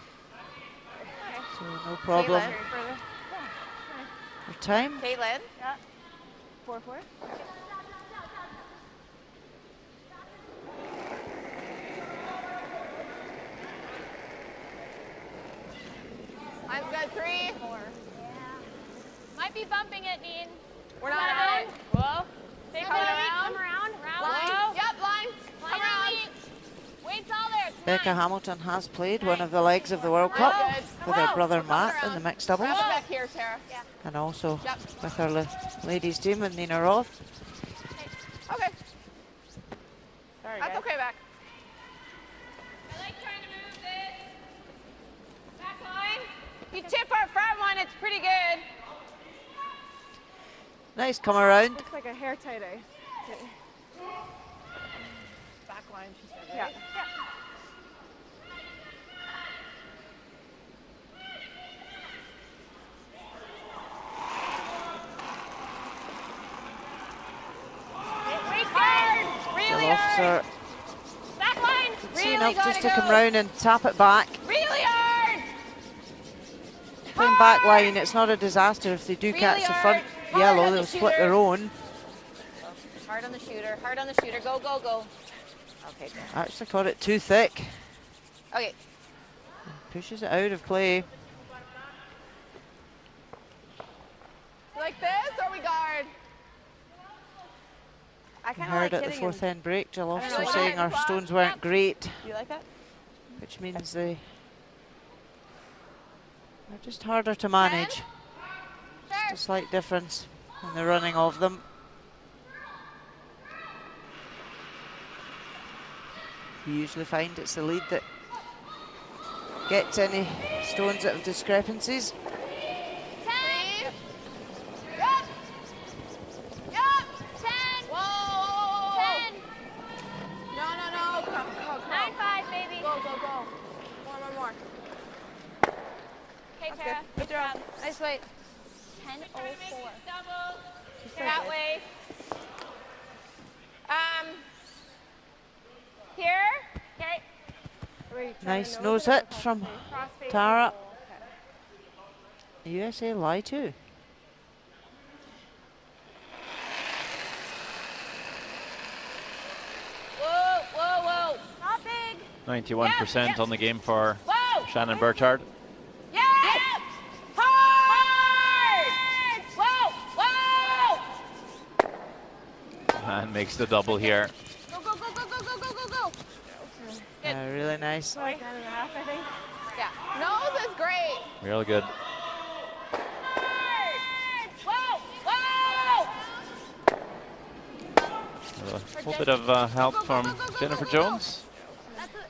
So no problem. For time. Caitlin. Yeah. 4-4. I've got 3. 4. Might be bumping it, Neen. We're not out. Whoa. Come Come around. around. Line. Yep, line. Come around. Weight's all there. Becca Hamilton has played one of the legs of the World Cup with her brother Matt in the mixed doubles. Back here, Tara. Yeah. And also with her ladies team and Nina Roth. Okay. Sorry, That's guys. okay, back. I like trying to move this. Back line. You tip our front one, it's pretty good. Nice come around. Looks like a hair tie-dye. Back line, she said, Yeah. right? Still officer. Back line. See enough just to come round and tap it back. Really hard. Playing back line, it's not a disaster if they do catch the front yellow, they'll split their own. Hard on the shooter, hard on the shooter. Go, go, go. Okay, good. Actually caught it too thick. Okay. Pushes it out of play. Like this, or we guard? I kind of Heard like at the hitting 4th end break, Jill I don't know, officer what saying about our the stones weren't great, You like that? which means they're just harder to manage. Just a slight difference in the running of them. You usually find it's the lead that gets any stones out of discrepancies. 10. Yup. Yup. 10. Whoa. 10. No. Come. 9-5, baby. Go. More. Okay, That's Tara. good. Good job. Nice weight. 10:04. That way. Here. Okay. Nice nose hit from Tara. USA lie too. 91% on the game for Shannon Burchard. Yeah! Hard! Whoa! And makes the double here. Go, go, go, go, go, go, go, go, go. Really nice. Like 9.5, I think. Yeah. Nose is great. Real good. Whoa! A little bit of help from Jennifer Jones.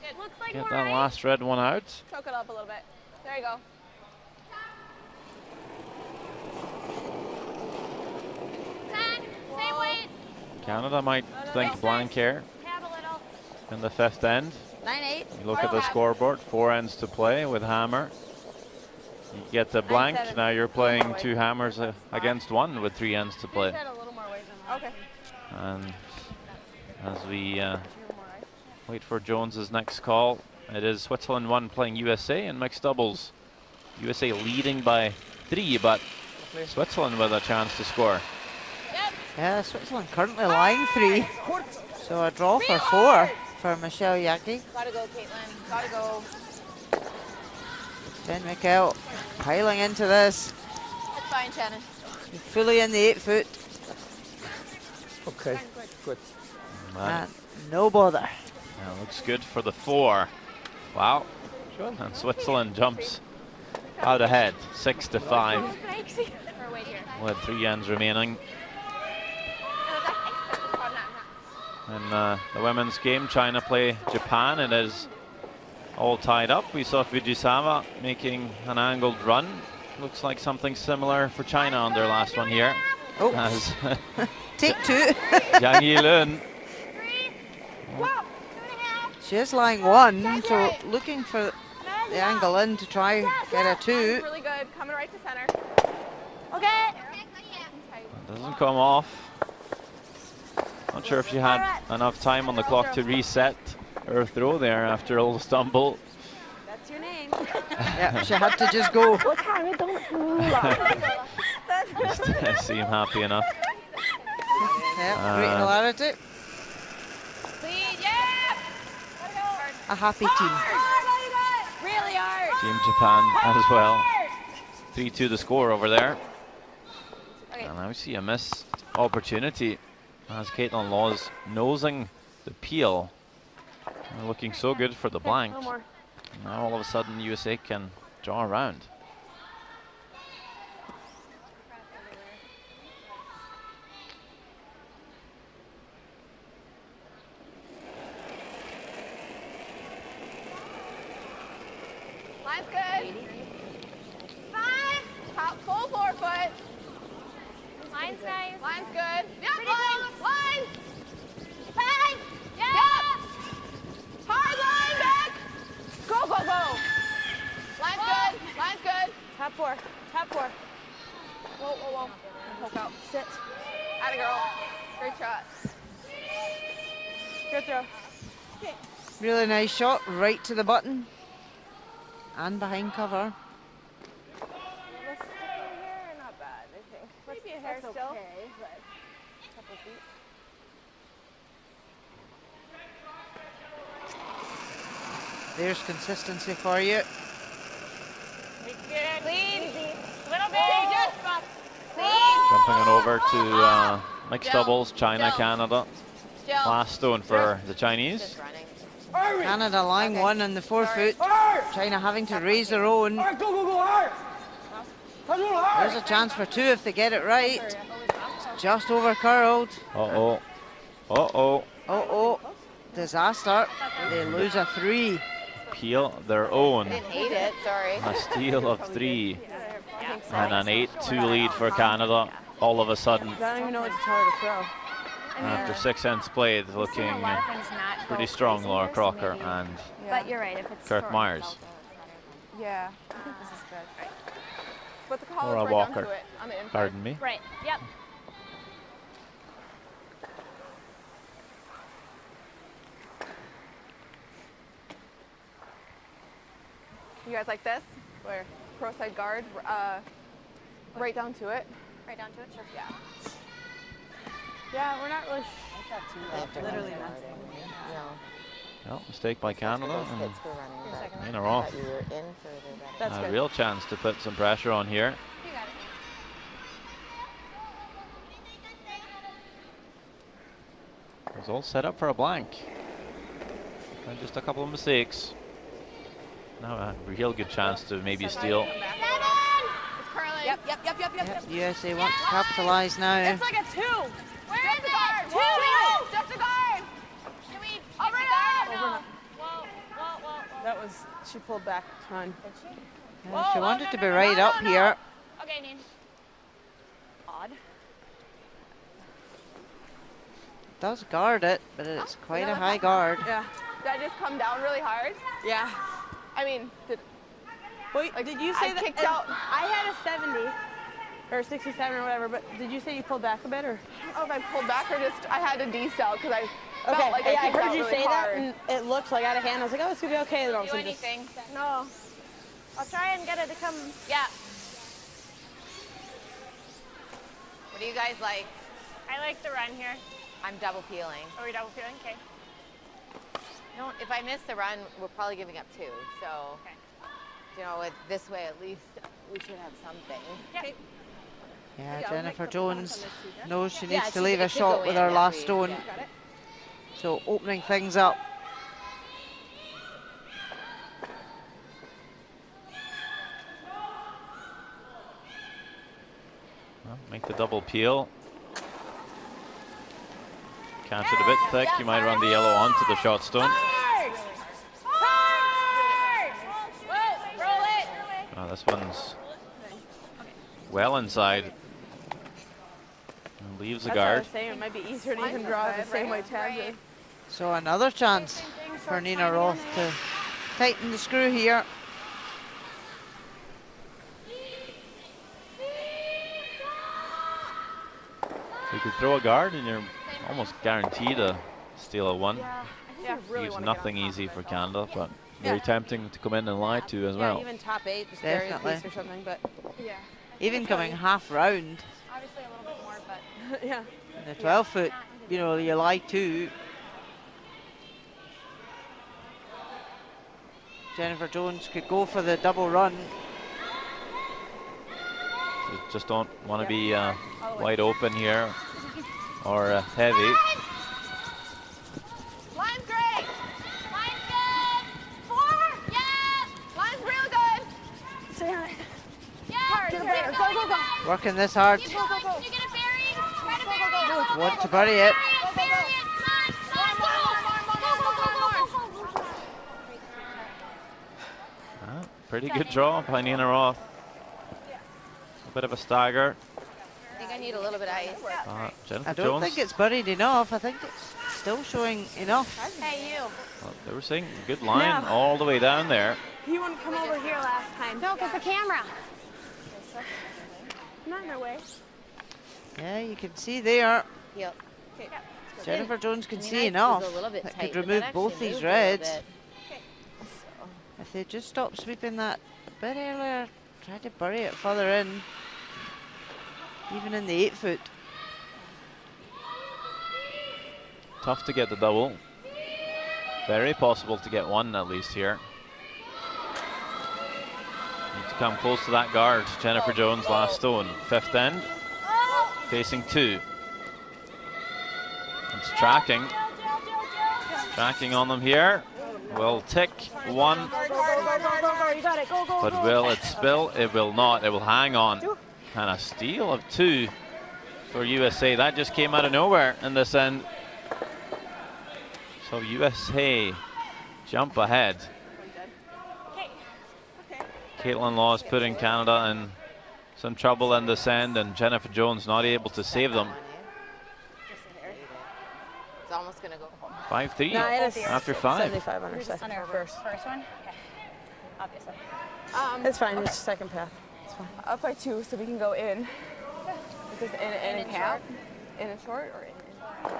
It looks like Get more that ice. last red one out. Choke it up a little bit. There you go. Same weight. Canada might think blank here Tab a little. in the fifth end. 9-8. You look at the scoreboard, 4 ends to play with hammer. You get the blank, now you're playing 2 hammers against 1 with 3 ends to play. A little more weight than that. Okay. And as we wait for Jones's next call, it is Switzerland 1 playing USA in mixed doubles. USA leading by 3, but Switzerland with a chance to score. Yeah, Switzerland currently lying 3. So a draw for 4 for Michelle Yagi. Gotta go, Caitlin. Gotta go. Jen Mikkel piling into this. It's fine, Shannon. Fully in the 8 foot. Okay, good. And no bother. Yeah, looks good for the 4. Wow. And Switzerland jumps out ahead, 6-5, with 3 ends remaining. In the women's game, China play Japan. It is all tied up. We saw Fujisawa making an angled run. Looks like something similar for China on their last one here. Oh, As take 2. Zhang Yilun. She is lying 1, so looking for the angle in to try get a 2. Really good. Coming right to center. Okay. Doesn't come off. Not sure if she had enough time on the clock to reset her throw there after a little stumble. That's your name. Yeah, she had to just go. Just seem happy enough. Yeah, great hilarity. Lead, yeah! A happy team. Really hard. Team Japan as well. 3-2 the score over there. Okay. And now we see a missed opportunity as Caitlin Laws nosing the peel. And looking so good for the blank. Now all of a sudden USA can draw around. Line's good. 5. Top full 4 foot. Line's nice. Line's good. Yep, Pretty line. close. Line. 5. Yep. Hard line back. Go, go, go. Line's good. Line's good. Top 4. Top 4. Whoa, whoa, whoa. Poke out. Sit. Atta girl. Great shot. Good throw. Okay. Really nice shot, right to the button. And behind cover. Not bad, I think. Maybe a hair still. Okay, but a couple feet. There's consistency for you. Good. Lead. Little bit. Just up. Lead. Jumping on over to mixed Jump. doubles, China, Jump. Canada. Jump. Last stone for the Chinese. Just running. Canada lying 1 on the 4 foot. China having to raise their own. There's a chance for 2 if they get it right. Just over curled. Uh-oh. Uh-oh. Oh, disaster. They lose a 3. Peel their own. Didn't hate it. Sorry. A steal of 3. And an 8-2 lead for Canada. All of a sudden, I don't even know what to tell her to throw. after 6 ends played, looking pretty strong, Laura Crocker and But you're right, if it's Kirk short, Myers. Yeah, I think this is good. But the call Laura is right Walker. down to it on the inside. Pardon me. Right, yep. You guys like this? Where pro side guard, right down to it. Right down to it, sure. Yeah. Yeah, we're not really Literally Well, mistake by Canada. Those hits were running, but In or I off. thought you were in further. That's A good. real chance to put some pressure on here. You got it. It was all set up for a blank. And just a couple of mistakes. Now a real good chance to maybe steal. It's curling. Yep, USA want to capitalise now. It's like a 2. Where is it? 2. Just a guard. Can we over guard? No. Whoa. That was, she pulled back a ton. Did she? She wanted to be right up here. Okay, Neen. Odd. Does guard it, but it's quite a high guard. Yeah. Did I just come down really hard? Yeah. I mean, Wait, did you say I that? kicked out. I had a 70 or 67 or whatever, but did you say you pulled back a bit or? I don't know if I pulled back or just I had to decel because I Okay, felt like yeah, I kicked heard out you really say hard. that, and it looked like out of hand. I was like, oh, it's gonna be okay. And all of a Do sudden just- anything. No. I'll try and get it to come. Yeah. What do you guys like? I like the run here. I'm double peeling. Are we double feeling? Okay. If I miss the run, we're probably giving up 2. So, Okay. you know, this way at least we should have something. Yeah. Yeah, Jennifer Jones knows she Yeah, needs to she- leave it a could shot go with in her if last we- stone. yeah. So opening things up. Well, make the double peel. Catch it a bit thick. You might run the yellow onto the shot stone. Roll it. Oh, this one's well inside. And leaves the That's what I guard. was saying. It might be easier to even draw the same way Tabs is. So another chance for Nina Roth to tighten the screw here. You could throw a guard and you're almost guaranteed to steal a 1. Yeah, really Leaves wanna nothing get on easy top for of it. Canada, but very tempting to come in and lie to as Yeah, well. even top 8, just bury a Definitely. piece or something, but Yeah. Even coming half round Obviously a little bit more, but yeah. in the 12 foot, you know, you lie to. Jennifer Jones could go for the double run. You just don't want to be wide open here or heavy. Line's great. Line's good. 4. Yeah. Line's real good. Stay on it. Yeah. Hard. Go. Working this hard. Keep going. Can you get it buried? Try to bury it. Want to bury it. Bury it. More. Pretty good draw by Nina Roth. A bit of a stagger. I think I need a little bit of ice. Jennifer I don't Jones. think it's buried enough. I think it's still showing enough. Hey, you. Well, they were saying good line No. all the way down there. He wouldn't come over here last time. no, because the camera. Not in their way. Yeah, you can see there. Yep. Jennifer Jones can I mean, see I was enough. a little bit That tight, could but remove that both actually these moved a little reds. bit. If they just stop sweeping that a bit earlier, try to bury it further in, even in the 8 foot. Tough to get the double. Very possible to get 1 at least here. Need to come close to that guard. Jennifer Jones, last stone. 5th end. Facing 2. It's tracking. Tracking on them here. Will tick 1. You got it. Go. But will it spill? It will not. It will hang on. And a steal of 2 for USA. That just came out of nowhere in this end. So USA jump ahead. Caitlin Laws putting Canada in some trouble in this end, and Jennifer Jones not able to save them. It's almost going to go home. 5-3 No, it is after 5. 75 on her second. On our first one? Okay. Obviously. It's fine. It's second path. It's fine. Up by 2, so we can go in. Is this in a cap? In a short or in?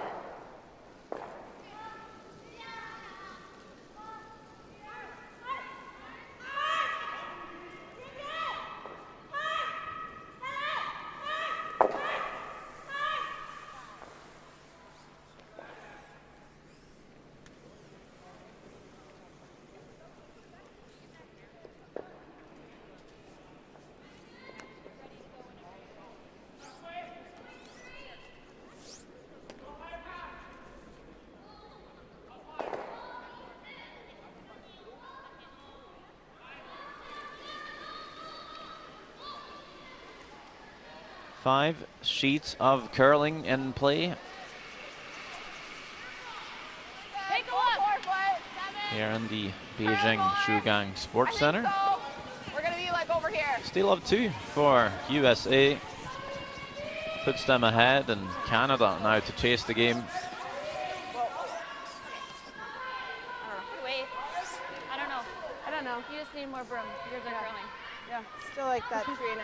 5 sheets of curling in play Take a look. here in the Beijing Shootout Sports Center. We're going to be like over here. Steal of 2 for USA. Puts them ahead, and Canada now to chase the game. Wait. I don't know. I don't know. You just need more broom. Yours are curling. Yeah, still like that 3.5. Okay,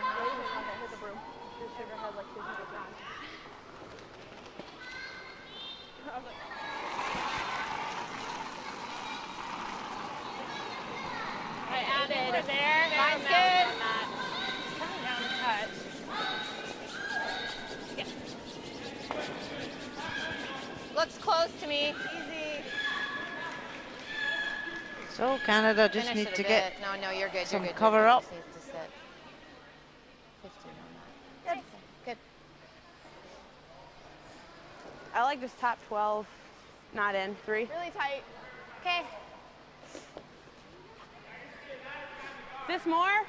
hit the broom. Your sugar head like 200 pounds. I was like, I added. Over there. Mine's Fair good. amount on that. Coming down a touch. Looks close to me. Easy. So Canada just Finish need it a to bit. get No, you're good. You're some good. cover You're up. good. Just needs to sit. 15 on that. Good. Good. I like this top 12. Not in. 3. Really tight. Okay. This more?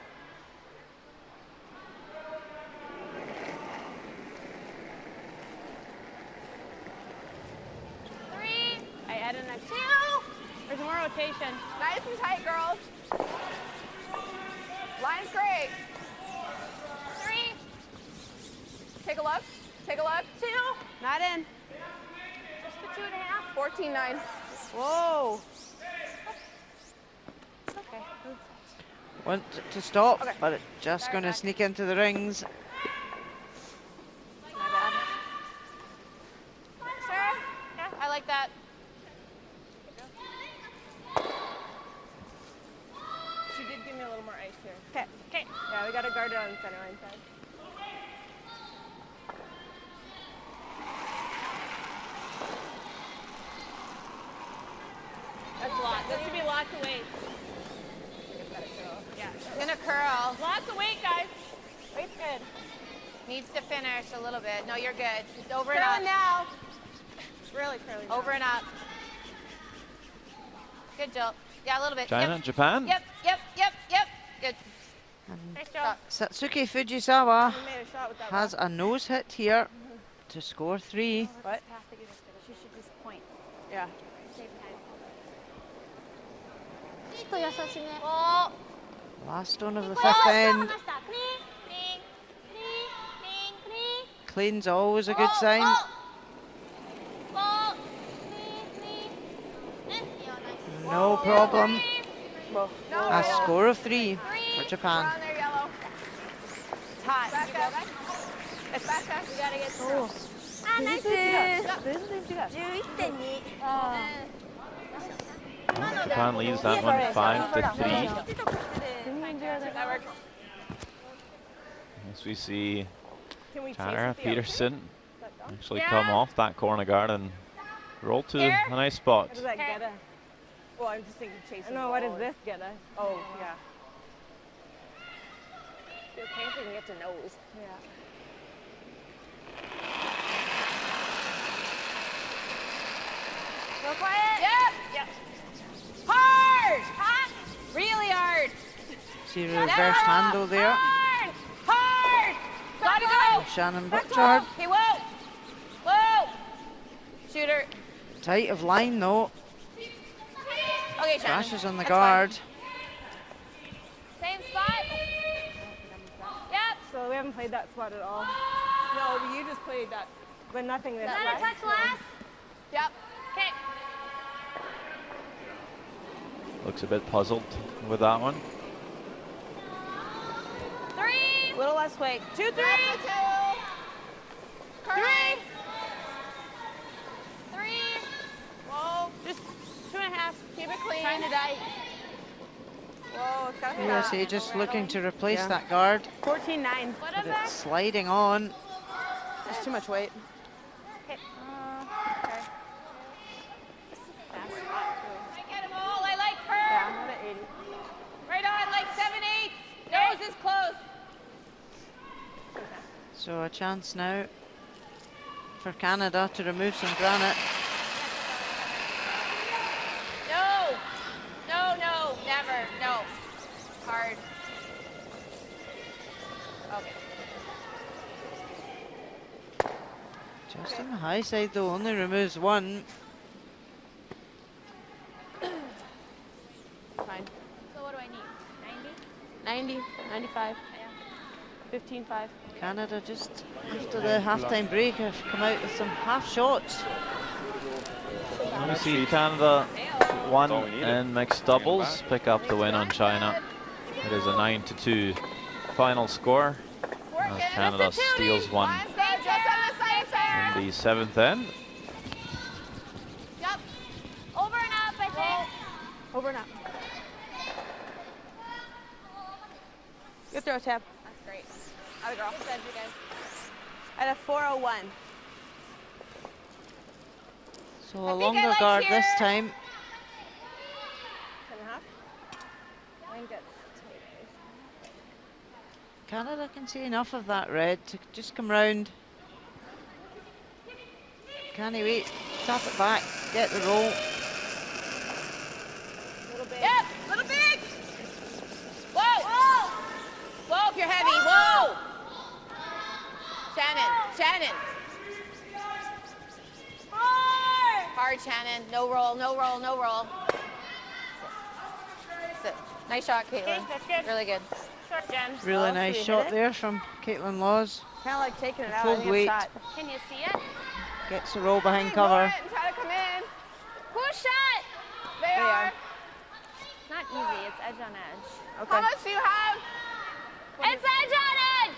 I added an extra. 2. There's more rotation. Nice and tight, girls. Line's great. 3. Take a look. Take a look. 2. Not in. Just a 2.5. 14.9. Whoa. Okay. Want to stop, Okay. but it's just going to sneak into the rings. My bad. Sure. Yeah, I like that. She did give me a little more ice here. Okay. Okay. Yeah, we got to guard it on the center line side. That's a lot. That should be lots of weight. Yeah. It's gonna curl. Lots of weight, guys. Weight's good. Needs to finish a little bit. No, you're good. It's over Curling and up. now. Really curling. Over and up. Good, Jill. Yeah, a little bit. China, Yep. Japan. Yep. Good. Nice job. Satsuki Fujisawa We made a shot with that has a nose hit here to score 3. What? She should just point. Yeah. Save time. Oh, Last stone of the 5th end. Clean. Clean. Clean. Clean. Clean's always a good sign. No problem. Well, A score of 3 for Japan. on there, yellow. it's hot. Back up. It's back up. You gotta get through. Japan leads that one 5-3. That works. As we see Can we chase Tara with the Peterson outside? actually come off that corner guard and roll to Here. a nice spot. What does that get us? Well, I'm just thinking chasing. No, what does this get us? Oh, yeah. Okay, if we can get to nose. Yeah. Go quiet. Yep. Hard. Hot. Really hard. See reverse handle there. Hard. Gotta go. Shannon Butchard. Okay, whoa. Whoa. Shooter. Tight of line though. Okay, Shannon. Crashes on the That's guard. fine. Same spot. Yep. So we haven't played that spot at all. No, you just played that. But nothing this Let her way. touch last. Yep. Okay. Looks a bit puzzled with that one. 3. A little less weight. 2, 3. That's a 2. Curling. 3. Whoa. Just 2.5. Keep it clean. Kind of tight. Whoa, it's got to USA just looking to replace Yeah. that guard, 14.9. What but is that? it's sliding on. There's too much weight. Okay. I get them all. I like her. Yeah, I'm at 80. Right on, like 7/8. Nose is close. So a chance now for Canada to remove some granite. No. No, never. No. Hard. Okay. Just on the high side though, only removes one. Fine. So what do I need? 90? 90, 95. Yeah. 15-5. Canada just after the half-time break have come out with some half shots. We see Canada won in mixed doubles pick up the win on China. It is a 9-2 final score as Canada steals one in the 7th end. Yep. Over and up, I think. Over and up. Good throw, Tab. That's great. Out of girl. Good edge, you guys. At a 401. So a longer guard this time. 10.5. Line gets tight. Canada can see enough of that red to just come round. Can he wait? Tap it back, get the roll. Little big. Yep, little big. Whoa. Whoa. Whoa, if you're heavy. Whoa. Shannon. Hard, Shannon. No roll, no roll, no roll. Sit. Nice shot, Caitlin. Okay, that's good. Really good. Short, Jen. Really nice shot there from Caitlin Laws. Kind of like taking it out. Full I think weight. it's shot. Can you see it? Gets the roll behind cover. Try to come in. Who shot? They are. It's not easy. It's edge on edge. Okay. How much do you have? It's edge on edge.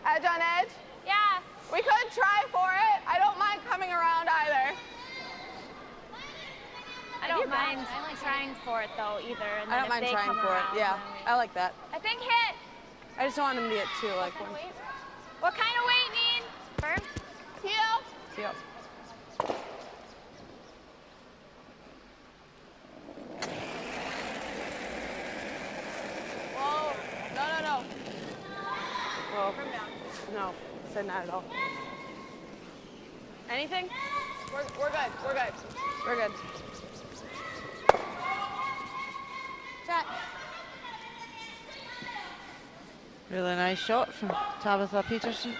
Edge on edge? Yeah. We could try for it. I don't mind coming around either. I don't mind trying for it though either. And I then don't if mind they trying come for it. around, Yeah, then I like that. I think hit. I just don't want him to get too like one. What kind of weight need? Firm? Heel. Yep. Whoa. No. Well, no, said not at all. Anything? We're good. We're good. Chat. Really nice shot from Tabitha Peterson.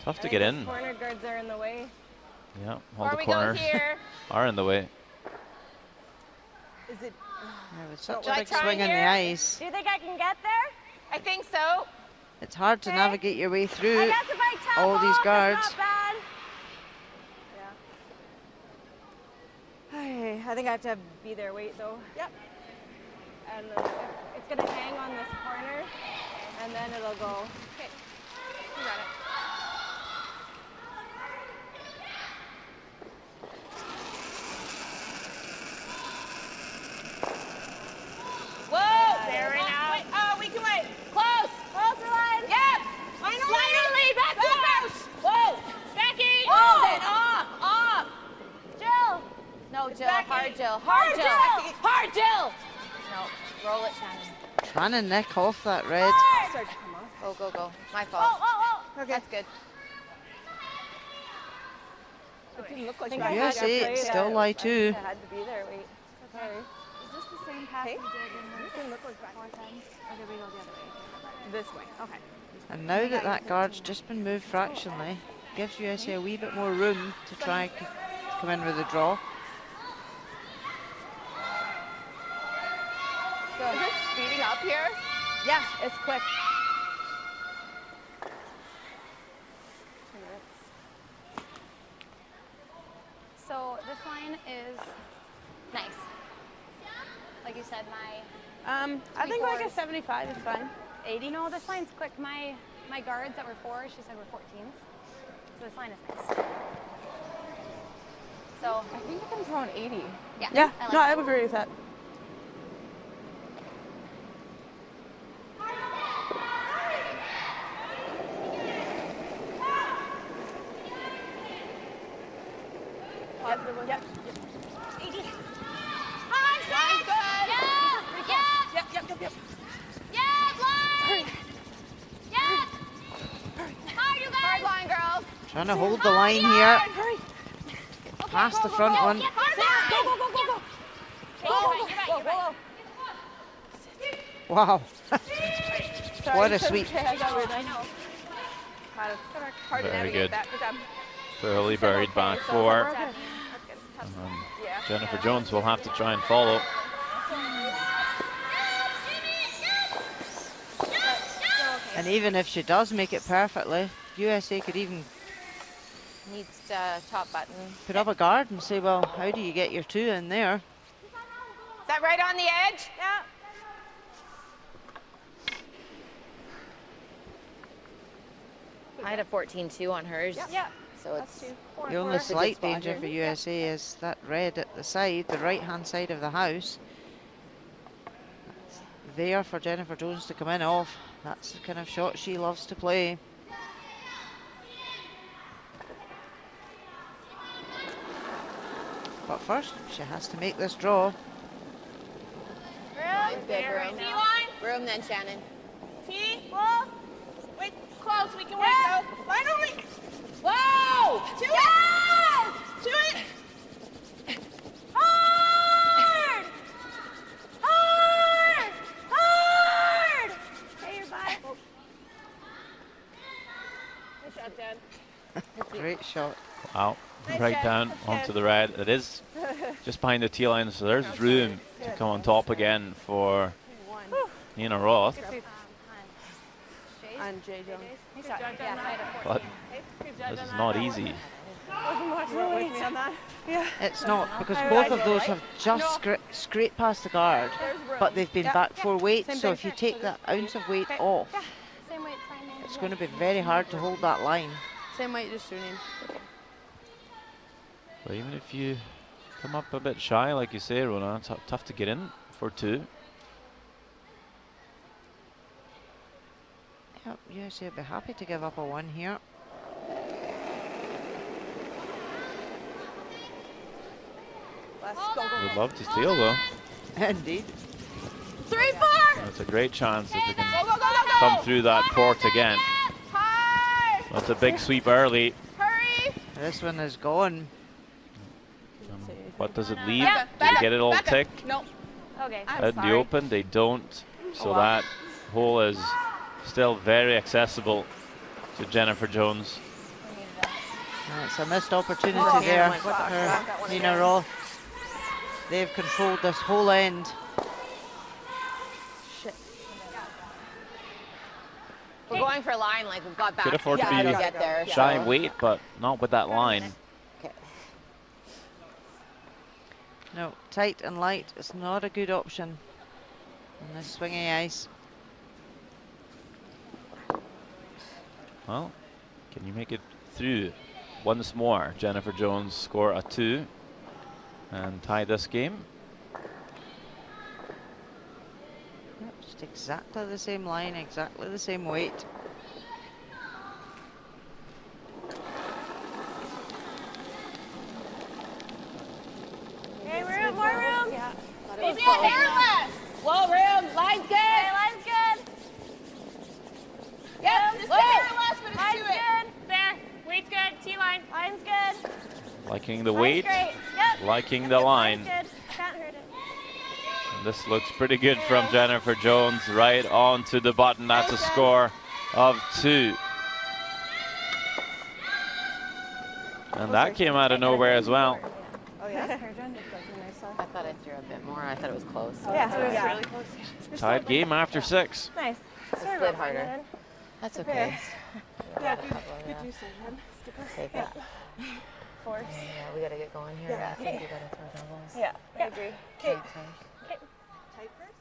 Tough to get in. Corner guards are in the way. Yeah, all the we go corners here. are in the way. Is it? Yeah, with such Should a I big try swing on the here? ice. Do you think I can get there? I think so. It's hard to navigate your way I through guess if I tap all these off, it's guards. not bad. Yeah. I think I have to be their weight though. Yep. And it's gonna hang on this corner, and then it'll go. Okay. You got it. Whoa! There now. Wait, we can wait. Close. Closer line. Yep. Finally, back to the house. Whoa. Becky. Oh, then off. Jill. No, Jill. Becky. Hard Jill. Hard Jill. Hard Jill. No, roll it, Shannon. Trying to nick off that red. Start to come off. Go. My fault. Okay. That's good. It didn't look like think that. I USA Played, still lie too. I had to be their weight. Sorry. Is this the same pass Hey? we did in the Didn't look like that. 4 times? Or did we go the other way? This way. Okay. And now that that guard's just been moved fractionally, gives USA a wee bit more room to try to come in with a draw. Is it speeding up here? Yeah, it's quick. So this line is nice. Like you said, my I think like a 3/4. 75 is fine. 80. No, this line's quick. My guards that were 4s, she said were 14s. So this line is nice. So I think I can throw an 80. yeah. Yeah, I like no, that. I would agree with that. Positive one. Yep. 80. Line's Hard good. Yeah. Yep. Yeah, line. Yeah. Hard, you Hard guys. line, girls. Trying to hold the line here. Hurry. Past the front one. Hard line. Go. You're right. Wow. Sorry, What a sorry. sweep. Okay, I got rid of I it. know. Hard to Very navigate good. that. Good job. Fairly buried back So four. we're okay. That's good. Yeah. Jennifer Jones will have to try and follow. And even if she does make it perfectly, USA could even Needs top button. put up a guard and say, well, how do you get your 2 in there? Is that right on the edge? Yeah. I had a 14-2 on hers. Yeah. So it's The only slight danger for USA is that red at the side, the right-hand side of the house. There for Jennifer Jones to come in off. That's the kind of shot she loves to play. But first, she has to make this draw. Room. Good room. T-line. Room then, Shannon. T, ball. Wait, close. We can wait though. Line only. Whoa! To it. To it. Hard. Hard. Hard. Okay, you're by. Good shot, Jen. Great shot. Wow. Right down onto the red. It is just behind the tee line, so there's room to come on top again for Nina Roth. On J. Jones. But this is not easy. It's not, because both of those have just scraped past the guard, but they've been back 4 weights, so if you take that ounce of weight off, Same weight, fine. it's going to be very hard to hold that line. Same weight, just tuning. But even if you come up a bit shy, like you say, Rona, it's tough to get in for 2. Yep, USA would be happy to give up a 1 here. Would love to steal though. Indeed. 3, 4. That's a great chance if they can Go, go, go, go, go. come through that port again. Hard. That's a big sweep early. Hurry. This one is gone. What does it leave? Back Do they get it all back up. ticked? No. Okay. Out in the open, they don't. So that hole is still very accessible to Jennifer Jones. It's a missed opportunity there for Nina Roth. They've controlled this whole end. We're going for a line like we've got back. Could afford to to be get there. shy so. weight, but not with that line. No, tight and light is not a good option on this swingy ice. Well, can you make it through once more? Jennifer Jones score a 2 and tie this game. Yep, just exactly the same line, exactly the same weight. Hey, room, more room. Yeah. Maybe a hair less. Whoa, room. Line's good. Okay, line's good. Yep. Just Whoa. a hair less, but it's Line's to it. good. There. Weight's good. T-line. Line's good. Liking the Line's weight, great. Yep. liking the line. Line's good. Can't hurt it. And this looks pretty good from Jennifer Jones, right onto the button. That's a score of 2. And that came out of nowhere as well. Oh, yeah. I thought I threw a bit more. I thought it was close. Yeah, it was really close. Tied game after 6. Nice. It slid harder. That's okay. Yeah, good decision. Take that. Force. Yeah, we gotta get going here. Yeah. I think we gotta throw doubles. Yeah, I agree. Okay. Okay. Tight first?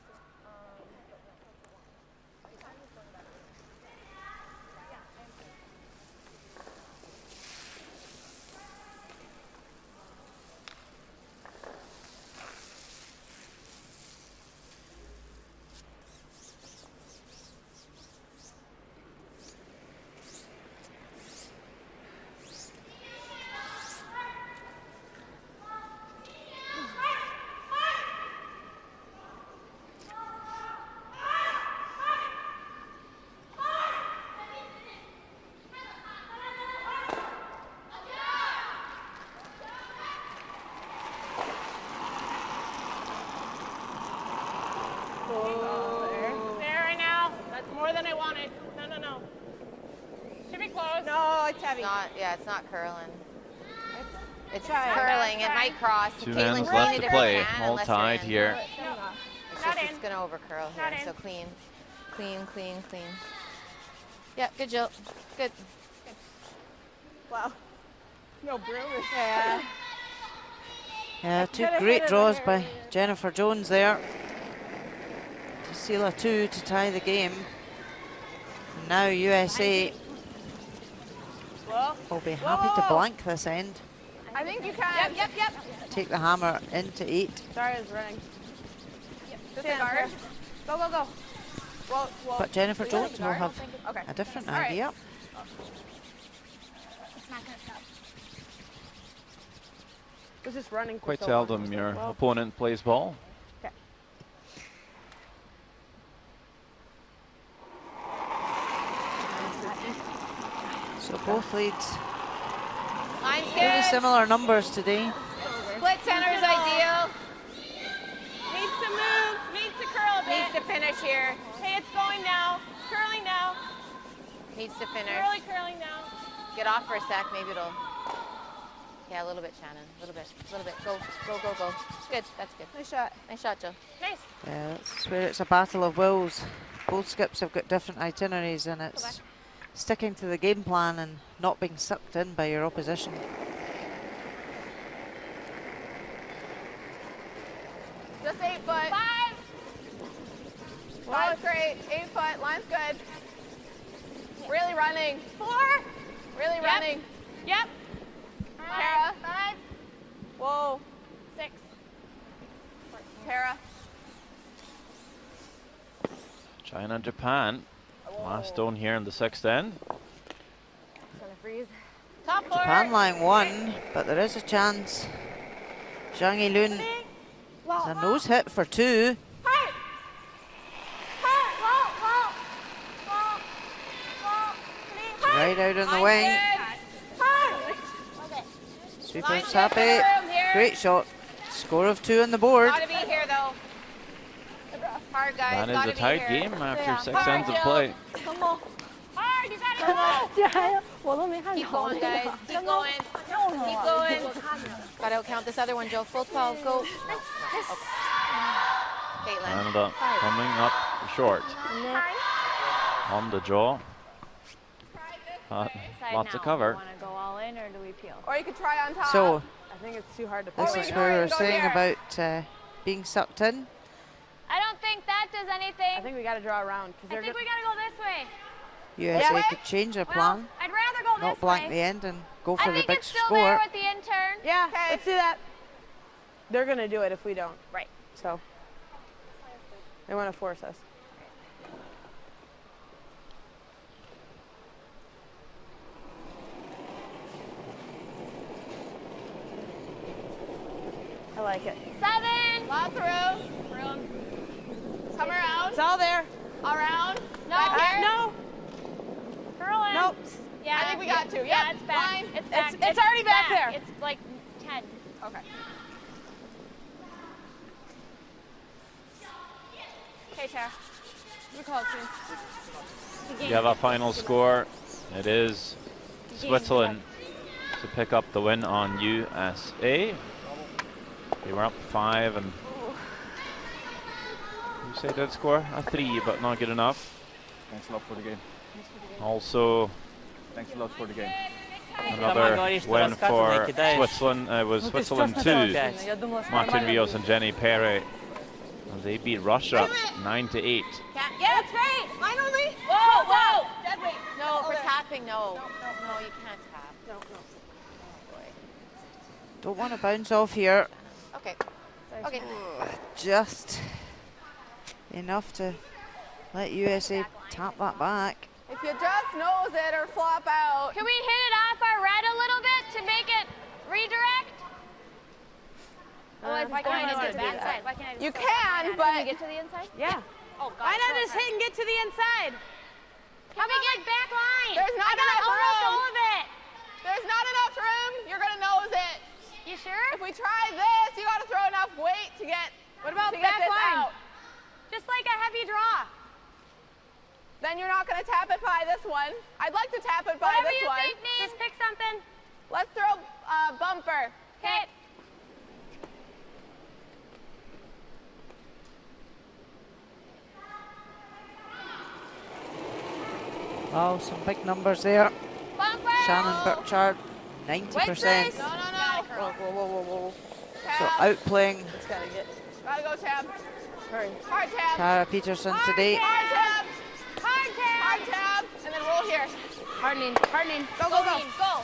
There right now. That's more than I wanted. No, no, no. Should be No, it's heavy. It's not curling. It's Try. curling. It might cross. 2 Caitlin, minutes clean left it to if you play. can, All unless you're tied in. here. It's just it's going to over curl here. So clean. Clean, clean, clean. Yeah, good, Jill. Good. Wow. No broom. Yeah, two great draws by Jennifer Jones there. To seal a 2 to tie the game. And now USA will be happy to blank this end. I think you can. Yep. Take the hammer into 8. Daria's running. Just a guard. Go, go, go. Well, But Jennifer Jones will have okay. a different All right. idea. It's not gonna stop. Was just running. Quite seldom your opponent plays ball. Okay. So both leads Line's pretty good. similar numbers today. Split center's ideal. Needs to move. Needs to curl a bit. Needs to finish here. Hey, it's going now. It's curling now. Needs to finish. Really curling now. Get off for a sec. Maybe it'll. Yeah, a little bit, Shannon. A little bit. A little bit. Go, go, go, go. Good. That's good. Nice shot. Nice shot, Jill. Nice. Yeah, that's where it's a battle of wills. Both skips have got different itineraries, and it's sticking to the game plan and not being sucked in by your opposition. Just 8 foot. 5. 5's great. 8 foot. Line's good. Really running. 4. Really running. Yep. Tara. 5. Whoa. 6. Tara. China and Japan. Last stone here in the 6th end. Top floor. Japan line 1, but there is a chance. Zhang Yilun has a nose hit for 2. Right out on the wing. Sweeper's happy. Great shot. Score of 2 on the board. Gotta be here though. Hard guys. That is a tight game after 6 ends of play. Come on. Hard, you got it. Keep going, guys. Keep going. Keep going. Gotta count this other one, Joe. Full 12. Go. Okay. Caitlin. Canada coming up short. On the draw. Lots of cover. Want to go all in or do we peel? Or you could try on top. So I think it's too hard to this is where we're saying about being sucked in. I don't think that does anything. I think we got to draw around. I think we got to go this way. USA could change their plan, I'd rather go not this blank way. the end and go for I the think big it's still score. there with the intern. Yeah, let's do that. They're going to do it if we don't. Right. So they want to force us. I like it. 7. Lots of room. Come around. It's all there. Around. No. Back here. No. Curling. Nope. Yeah. I think we got to. Yeah, Yep. it's back. Line. It's back. It's already back there. It's like 10. Okay. Okay, Tara. We call it soon. You have a final score. It is Switzerland to pick up the win on USA. They were up 5 and USA did score a 3, but not good enough. Thanks a lot for the game. Also, Thanks a lot for the game. another win for Switzerland. It was Switzerland 2. Martin Rios and Jenny Perry. And they beat Russia 9-8. Yeah, that's right. Mine only. Whoa, whoa. Dead weight. No, for tapping, no. No, you can't tap. No. Don't want to bounce off here. Okay. Okay. Just enough to let USA tap that back. If you just nose it or flop out. Can we hit it off our red a little bit to make it redirect? Why can't I just get to the inside? Why can't I just You go can, back? but Can we get to the inside? Yeah. Oh, God. Why not just hit and get to the inside? Can we get back line? There's not I got enough almost room. all of it. There's not enough room. You're gonna nose it. You sure? If we try this, you gotta throw enough weight to get. What about to get back this line? out. Just like a heavy draw. Then And you're not going to tap it by this one. I'd like to tap it by Whatever this you one. think, Nate. Just pick something. Let's throw a bumper. Okay. Oh, some big numbers there. Bumper. Shannon Burchard, 90%. No. Whoa, whoa, whoa, whoa, whoa. So Tab. outplaying It's gotta get. Gotta go, Tab. Hurry. Hard tab. Tara Peterson today. Hard tab. Hard tab. And then roll here. Hardening. Hardening. Go. Go, Neen, go.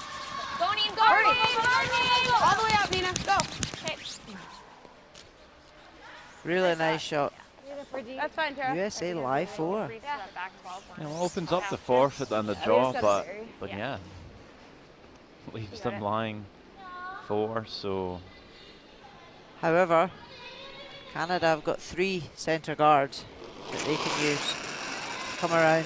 Go, Neen, go. Hurry. Go. All the way up, Nina. Go. Okay. Really nice shot. That's fine, Tara. USA live 4. You know, opens up the forfeit on the draw, but yeah, leaves them lying 4. So However, Canada have got 3 centre guards that they can use. Come around.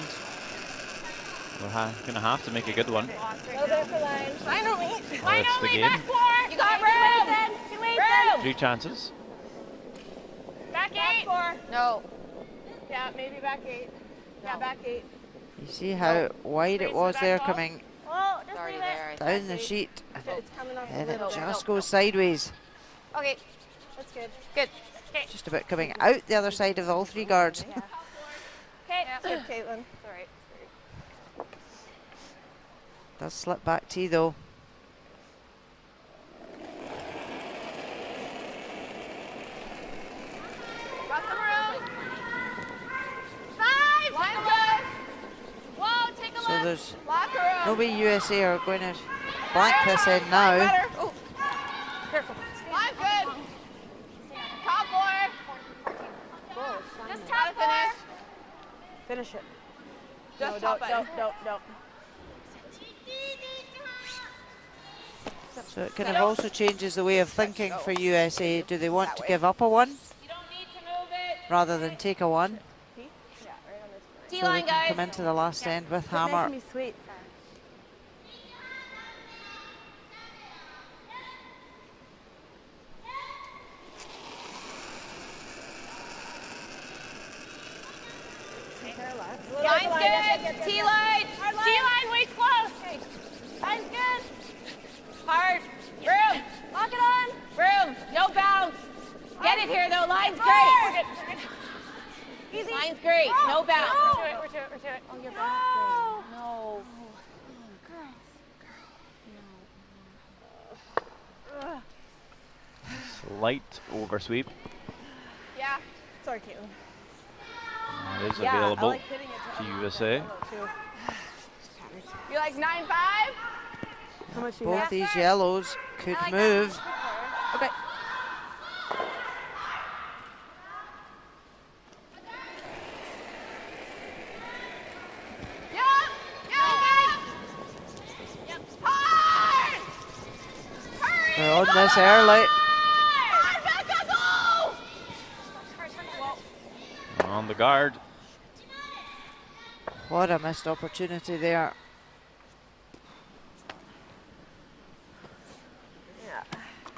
we're going to have to make a good one. Go there for line. Finally. Well, it's the game. You got room. Room. 3 chances. Back 8. 4. No. Yeah, maybe back 8. Yeah, back 8. You see how wide it was there coming Oh, just Already leave there. it. down the sheet. It's coming off And a it little. just goes sideways. Okay. That's good. Good. Just about coming out the other side of all 3 guards. Okay. Good, Caitlin. All right. Does slip back tee though. Got some room. 5. Line good. Whoa, take a So look. there's Locker room. no way USA are going to blank this in now. Better. Oh. Careful. Line good. Top 4. Just Gotta top 4. finish. Finish it. Just No, top don't, it. don't. So it kind of also changes the way of thinking for USA. Do they want to give up a 1 You don't need to move it. rather than take a 1? Yeah, right on this. So they T-line, can guys. come into the last end with Quit hammer. making me sweet. Line's good. T-line. T-line, waist close. Line's good. Hard. Room. Lock it on. Room. No bounce. Get it here though. Line's great. Easy. Line's great. No bounce. We're to it. Oh, you're No. bouncing. No. Slight oversweep. Yeah. Sorry, Caitlin. It is Yeah, I available like hitting it to USA. You like 9-5? How much you Both got? these yellows could move. Okay. They're on this early. On the guard. What a missed opportunity there.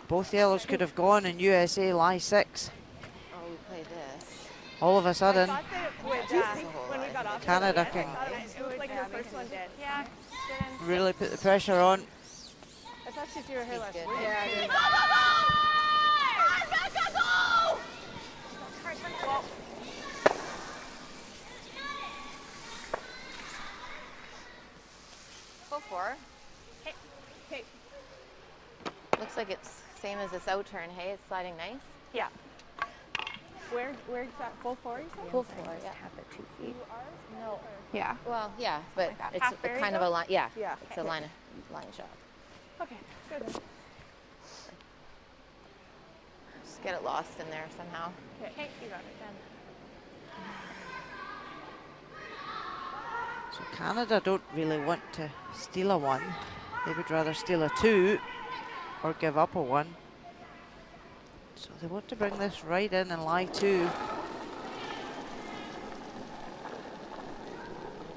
Both yellows could have gone and USA lie 6. Oh, we play this. All of a sudden, When we got off, Canada can it was like your first one did. Yeah. really put the pressure on. I thought she threw her hair last week. Yeah, I did. Go for. Okay. Looks like it's same as this out turn. Hey, it's sliding nice. Yeah. Where's that? Full 4, you said? Full 4, yeah. No. Yeah. Well, yeah, but it's half buried kind of though? a line. Yeah. Yeah. It's a line shot. Okay, good. Just get it lost in there somehow. Okay, you got it done. So Canada don't really want to steal a 1. They would rather steal a 2 or give up a 1. So they want to bring this right in and lie 2.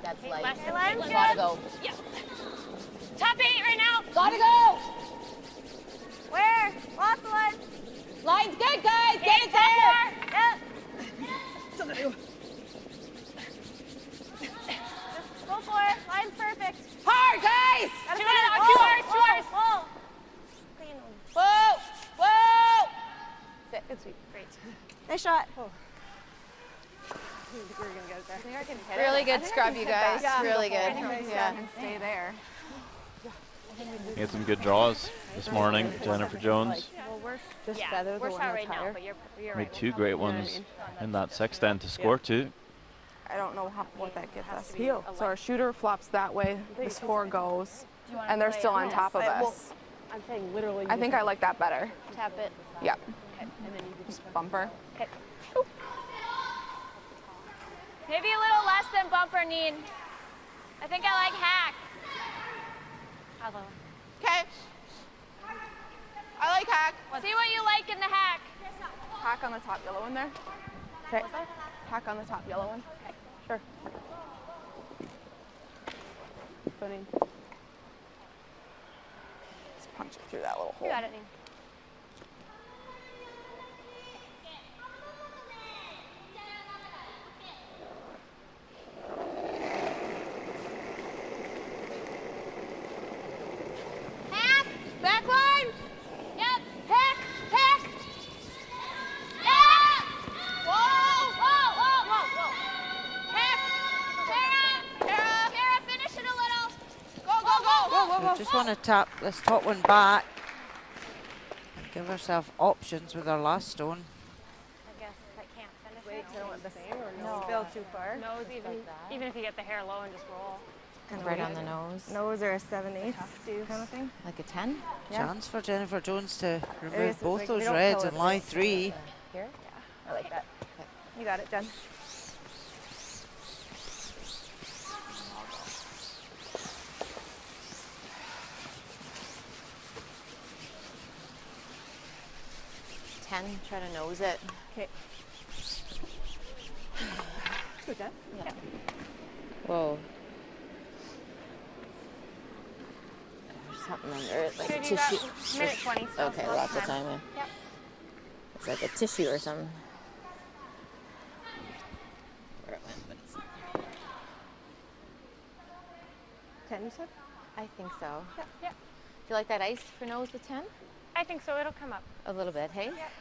That's light. Line's Gotta good. go. Yeah. Top 8 right now. Gotta go. Where? Lost the line. Line's good, guys. Get it Top there. 4. Yep. What? Really good scrub, you guys. Really good. Yeah. And stay there. He had some good draws this morning, Jennifer Jones. Well, we're Just feather the We're one shot that's right now, higher. but you're Made right. two great ones in that sextant to score two. I don't know what that gets has us. to be a So our shooter flops that way, the score goes, and they're still on top of us. I'm saying literally. I think I like that better. Tap it. Yep. And then you Just bumper. Maybe a little less than bumper, Neen. I think I like hack. Although, Okay. I like hack. see what you like in the hack. Hack on the top yellow one there. Okay. Hack on the top yellow one. Okay. Sure. Funny. Just punch it through that little hole. You got it, Neen. Hack! Back line. Yep. Hack. Hack. Yeah! Whoa. Whoa, whoa, whoa, whoa. Hack. Tara, finish it a little. Go, go, go. So just want to tap this top one back and give herself options with her last stone. I guess I can't finish Wait, it. so I want the same or No. Still too far? Nose, even if you get the hair low and just roll. Right on the nose. Nose or a 7/8 kind of thing. Like a 10? Chance for Jennifer Jones to There is, remove both like, those we don't reds kill and it, lie right? 3. Here? I like that. You got it, Jen. Try to nose it. Okay. Good, Jen. Yeah. Whoa. There's something under it, like a Good, you got tissue. minute 20 still, Okay, so lots of time. time. Yep. It's like a tissue or something. Where it went, but it's 10, you said? I think so. Yep. Do you like that ice for nose with 10? I think so. It'll come up. A little bit, hey? Yep.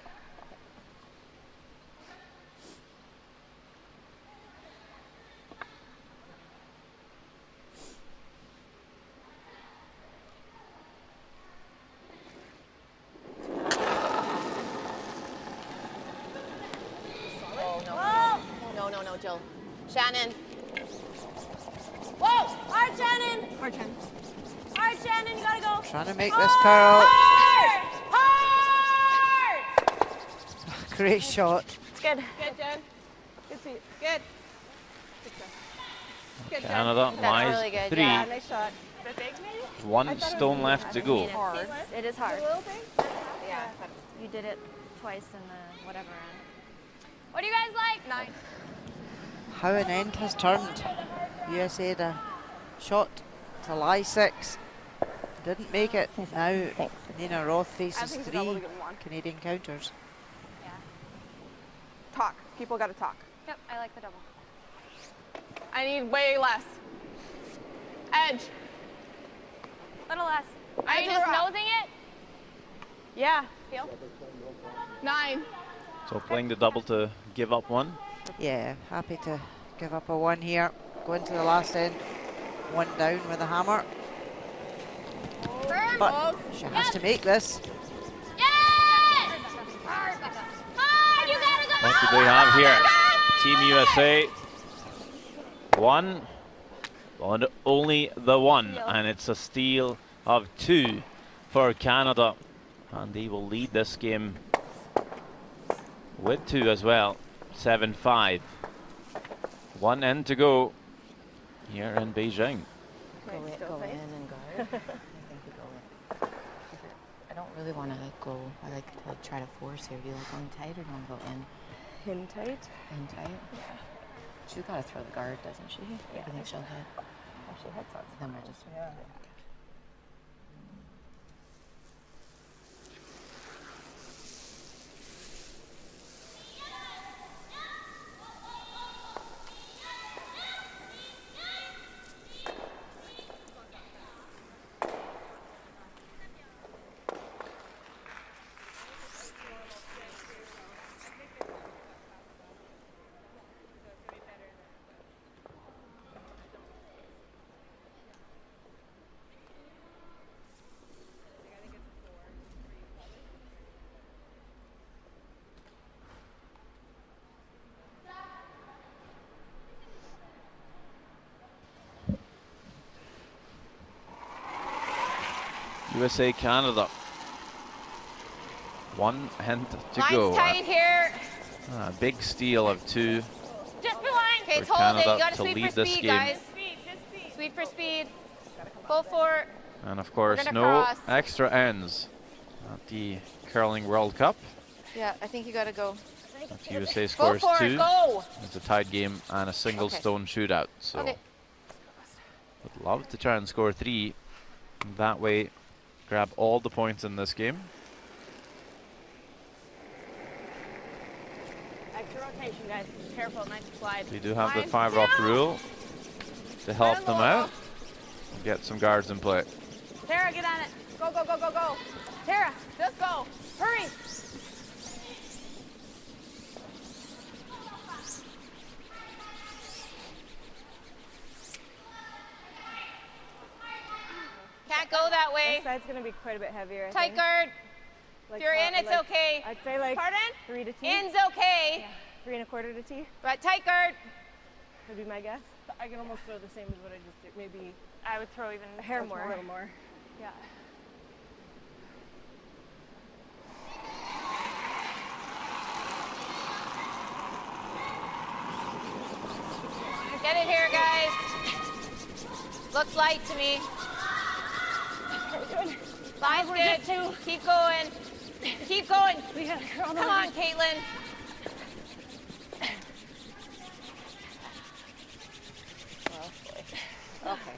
No, Jill. Shannon. Whoa! Hard, Shannon! Hard, Shannon. Hard, Shannon, you gotta go. Trying to make this curl. Hard! Great shot. It's good. Good, Jen. Good see. Good. Good, Jen. Canada lies really good, 3. Yeah, nice shot. Is it big, maybe? One stone left to go. It is hard. A little big? Yeah. You did it twice in the whatever end. What do you guys like? 9. How an end has turned. USA had a shot to lie 6. Didn't make it. Now Nina Roth faces think it's a double 3 to get one. Canadian counters. Yeah. Talk. People gotta talk. Yep, I like the double. I need way less. Edge. Little less. Are I you need just her up. nosing it? Yeah. Feel? 9. So playing the double to give up one. Yeah, happy to give up a 1 here. Go into the last end. 1 down with a hammer. Firm. But she has to make this. Yes! Hard, Becca. Hard, you gotta go. What do they have here? Team USA. 1. And only the 1. And it's a steal of 2 for Canada. And they will lead this game with 2 as well. 7-5. 1 end to go here in Beijing. Go in and guard. I think we go in. I don't really want to go. I like to try to force here. Do you like going tight or do you want to go in? Pin tight. In tight? Yeah. She's got to throw the guard, doesn't she? Yeah. I think she'll hit. Oh, she hits us. Then we're just. Yeah. USA, Canada. 1 hint to Line's go. tight here. Big steal of 2. Just for line. Okay, for hold it. You Canada gotta to sweep lead for this speed, game. guys. Sweep for speed. Full for. And of course, gonna no cross. extra ends at the Curling World Cup. Yeah, I think you gotta go. If USA Go scores for 2, it, go! it's a tied game and a single Okay. stone shootout. So Okay. would love to try and score 3. And that way, grab all the points in this game. Extra rotation, guys. Careful, nice slide. We do have the Line 5 two. off rule to help them out. And get some guards in play. Tara, get on it. Go, go, go, go, go. Tara, just go. Hurry. Can't go that way. This side's gonna be quite a bit heavier. I Tight think. guard. Like, If you're in, it's like, okay. I'd say like Pardon? 3 to T. In's okay. Yeah, 3 1/4 to T. But tight guard. Would be my guess. I can almost throw the same as what I just did. Maybe I would throw even a hair more. more. A little more. Yeah. Get it here, guys. Looks light to me. Line's good. Keep going. Keep going. Come on, Caitlin. Okay.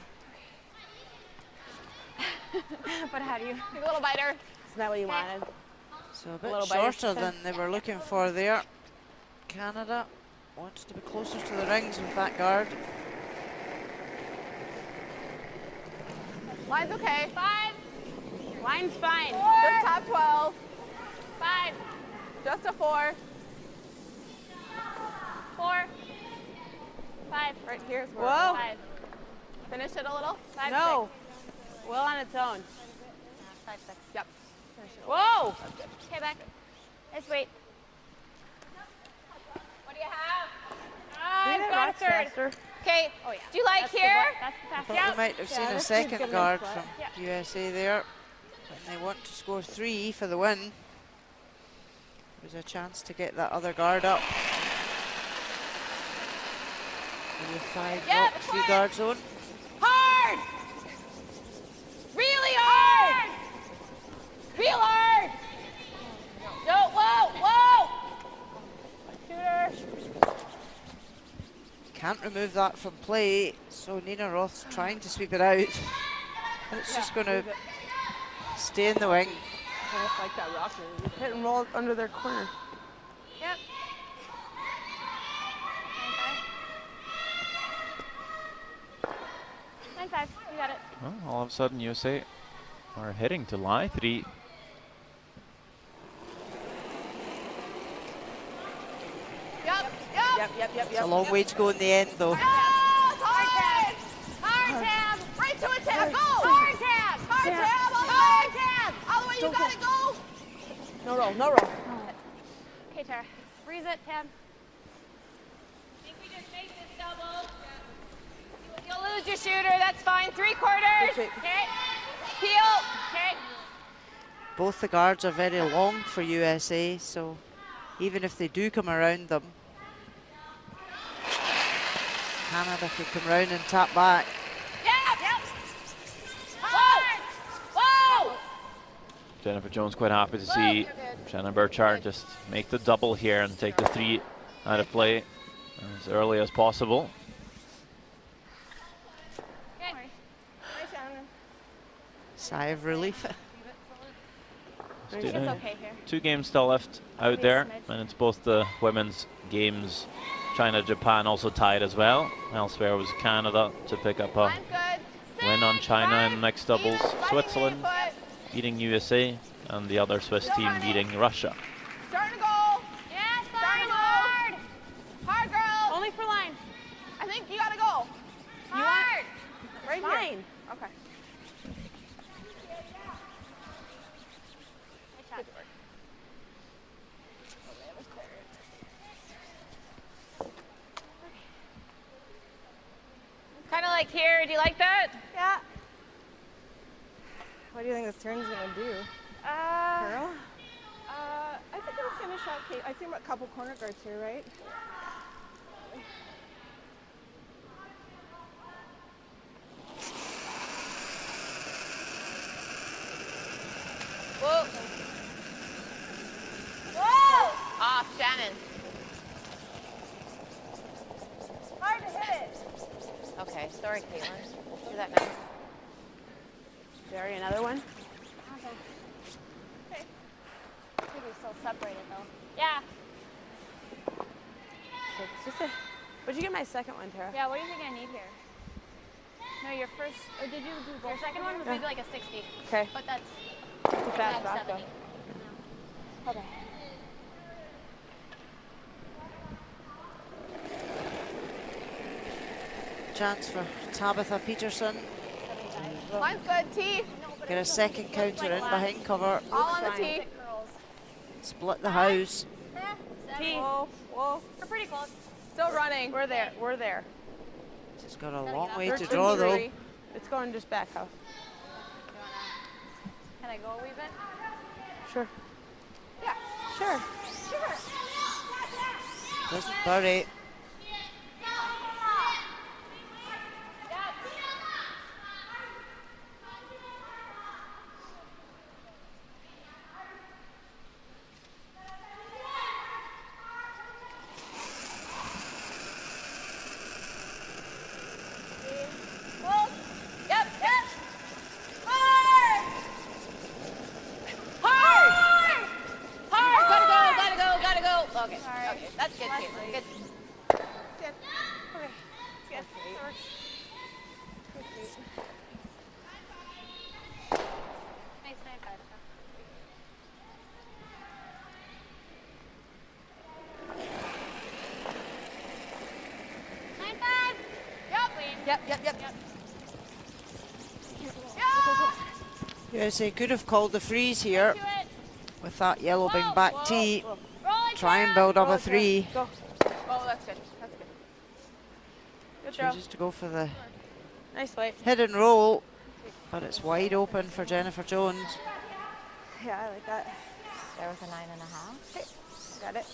But how do you? Take a little biter. Isn't that what you wanted? So a bit little biter. shorter than they were looking for there. Canada wants to be closer to the rings with that guard. Line's okay. 5. Line's fine. 4. Just top 12. 5. Just a 4. 4. 5. Right here's where. Whoa. 5. Finish it a little. 5. No. Well on its own. 5, 6. Yep. Whoa. Okay, back. Let's wait. What do you have? I've got a third. Okay. Oh yeah. Do you like That's the here? That's the I fast. thought we might have seen a this second dude's gonna guard be from flat. USA there. And they want to score 3 for the win. There's a chance to get that other guard up. In the 5 Yep, box, 3 guard zone. Hard! Really hard! Real hard! No, whoa, whoa! Shooter! Can't remove that from play, so Nina Roth's trying to sweep it out. And it's just going to stay in the wing. I like that rocker. Hit and roll under their corner. Yep. 9-5. You got it. Well, all of a sudden, USA are heading to lie 3. Yep. It's a long way to go in the end, though. Hard tab! Hard tab! Right to it, tab! Go! Hard tab! Hard tab! All the way, you gotta go! No roll, no roll. Okay, Tara. Freeze it, Tab. I think we just make this double. You'll lose your shooter, that's fine. 3/4. Okay. Peel. Okay. Both the guards are very long for USA, so even if they do come around them, Canada could come round and tap back. Yep. Hard. Whoa! Jennifer Jones quite happy to see Shannon Burchard just make the double here and take the 3 out of play as early as possible. Sigh of relief. It's okay here. 2 games still left out there, and it's both the women's games. China, Japan also tied as well. Elsewhere was Canada to pick up a win on China in mixed doubles. Switzerland beating USA, and the other Swiss team beating Russia. Starting to go. Yes, Starting to hard. Hard, girl. Only for line. I think you gotta go. Hard. Right Fine. here. Okay. Kind of like here. Do you like that? Yeah. What do you think this turn's gonna do? Girl? I think it'll finish okay. I think a couple corner guards here, right? Whoa! Whoa! Off, Shannon. Hard to hit it. Okay, sorry, Caitlin. Do that nice. Jerry, another one? Okay. Okay. I think we're still separated though. Yeah. It's just a, what'd you get my second one, Tara? Yeah, what do you think I need here? No, your first, or did you do your second one was maybe like a 60. Okay. But that's It's a fast back 70. though. Okay. Chance for Tabitha Peterson. Mine's good, T. Get a second counter in behind cover. All on the T. Split the house. T. Whoa, whoa. We're pretty close. Still running. We're there. We're there. She's got a long way to 13 draw though. degree. It's going just back house. Can I go a wee bit? Sure. Yeah. Sure. Sure. Doesn't bury. Yep, yep. Hard! Hard! Hard! Gotta go. Okay, okay. That's good, Caitlin. Good. Good. Okay. It's good. That works. Nice 95. Yep. USA could have called the freeze here with that yellow being back tee. Try and build up a three. Go. Oh, that's good. That's good. Good throw. Chooses to go for the Nice fight. hit and roll, but it's wide open for Jennifer Jones. Yeah, I like that. There with a 9.5. Okay. Got it.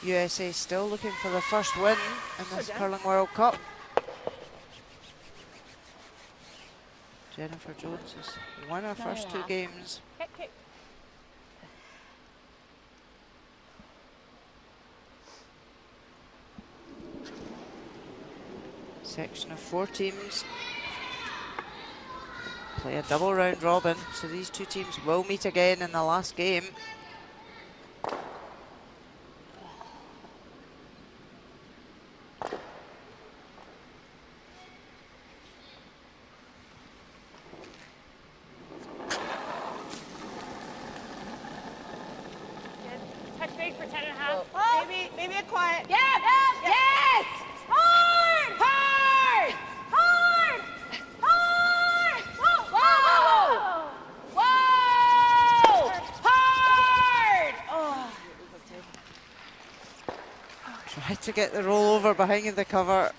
USA still looking for the first win in this Curling World Cup. Jennifer Jones has won her first two games. Okay. Section of 4 teams. Play a double round robin, so these two teams will meet again in the last game. Touch big for 10.5. Oh, maybe a quiet. Yes! Hard! Hard! Hard! Hard! Whoa! Whoa! Hard! Oh. Try to get the roll over behind the cover.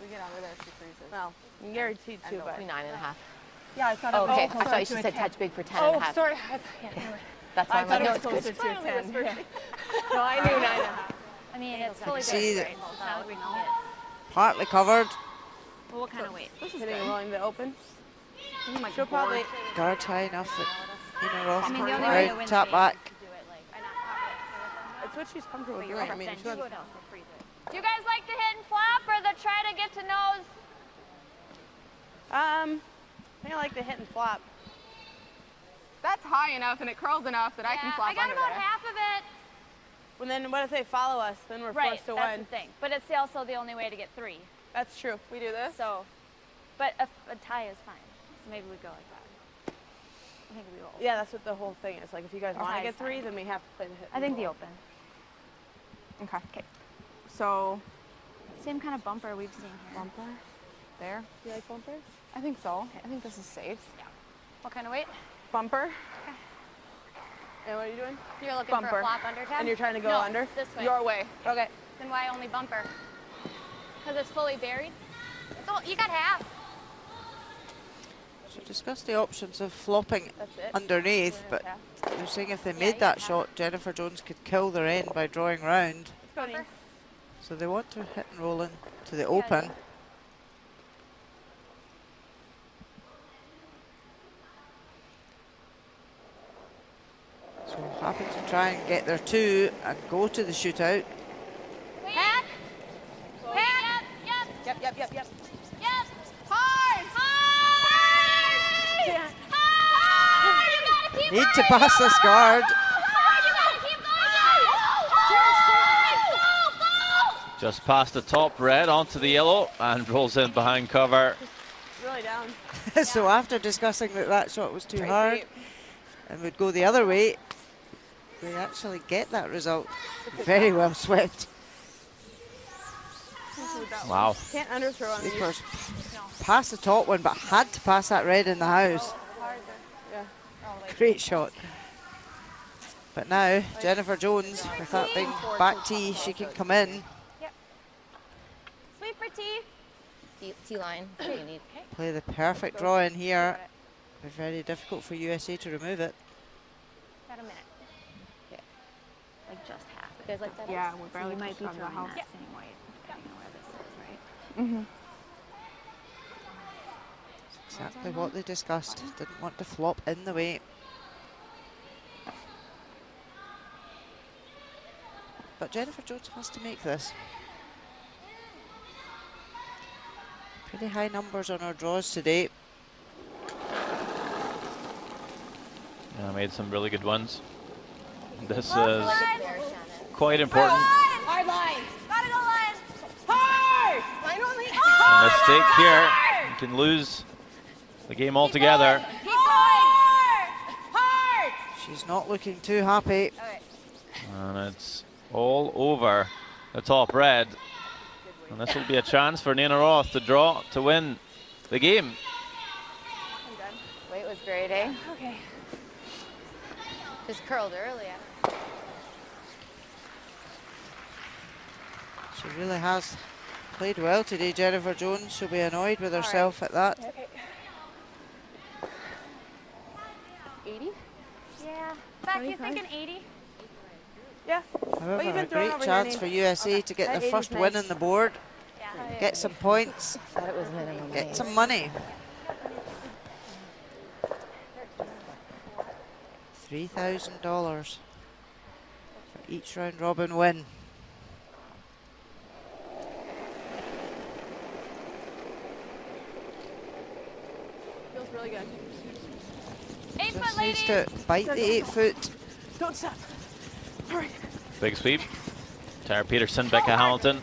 We get under there, she freezes. Well, you guaranteed too, but 9.5. yeah, I thought. Oh, okay. Oh, I thought she said touch big for 10.5. Oh, sorry. That's why I I'm thought like, it no, was it's closer good. to 10. No, I knew 9.5. I mean, it's fully see good, that- right? So we can get. Partly covered. Well, what kind of weight? This is hitting rolling the open. She'll probably. Guard high enough that Ina Roth I mean, the can only way to round win tap the game back. is to do it like, not have It's what she's comfortable it, doing. I mean, then she do wants. it else or freeze it. Do you guys like the hit and flop or the try to get to nose? I think I like the hit and flop. That's high enough and it curls enough that I can flop I got under about there. half of it. Well, then what if they follow us? Then we're Right, forced to that's win. the thing. But it's also the only way to get 3. That's true. We do this. So, but a tie is fine. So maybe we go like that. I think we will. Yeah, that's what the whole thing is. Like, if you guys Or want to high get is 3, fine. then we have to play the hit. I think the open. Okay. So. Same kind of bumper we've seen here. Bumper. There. You like bumpers? I think so. I think this is safe. Yeah. What kind of weight? Bumper. Okay. And what are you doing? You're looking Bumper. for a flop under tab? And you're trying to go no, under? This way. Your way. Okay. Then why only bumper? Because it's fully buried? It's all, you got half. So discuss the options of flopping it. underneath, but they're saying if they made that shot, Jennifer Jones could kill their end by drawing round. Bumper. So they want to hit and roll in to the open. So happy to try and get their 2 and go to the shootout. Hack. Hack. Yep. Yep. Yep. Hard. Hard. Hard. You gotta keep Need to pass this guard. Just past the top red onto the yellow and rolls in behind cover. Really down. So after discussing that that shot was too hard and would go the other way, they actually get that result. Very well swept. Wow. Can't underthrow on these. Sleepers passed the top one, but had to pass that red in the house. Yeah. Great shot. But now, Jennifer Jones, with that big back tee, she can come in. Sweep for T. T-line. You need. Play the perfect draw in here. Be very difficult for USA to remove it. Got a minute. Okay. Like just half. You guys like that? Yeah, we're barely you might be pushed on throwing the that house. same way, depending on where this is, right? Exactly what they discussed. Didn't want to flop in the way. But Jennifer Jones has to make this. Pretty high numbers on her draws today. Yeah, made some really good ones. This is quite important. Hard line. Gotta go line. Hard. Line only. A mistake here, you can lose the game altogether. Keep going. Hard. She's not looking too happy. Okay. And it's all over the top red. And this will be a chance for Nina Roth to draw to win the game. Weight was great, eh? Okay. Just curled earlier. She really has played well today, Jennifer Jones. She'll be annoyed with herself at that. Okay. 80? Yeah. Back, you thinking 80? Yeah. However, you've been a throwing great over chance here, for Nate. USA to get That their 80's first win nice. on the board, Yeah. get some points, Thought it was minimum. get wage. some money. $3,000 for each round robin win. Feels really good. 8 Just foot needs ladies. to bite the 8 foot. Don't stop. All right. Big sweep. Tara Peterson, Becca Hamilton.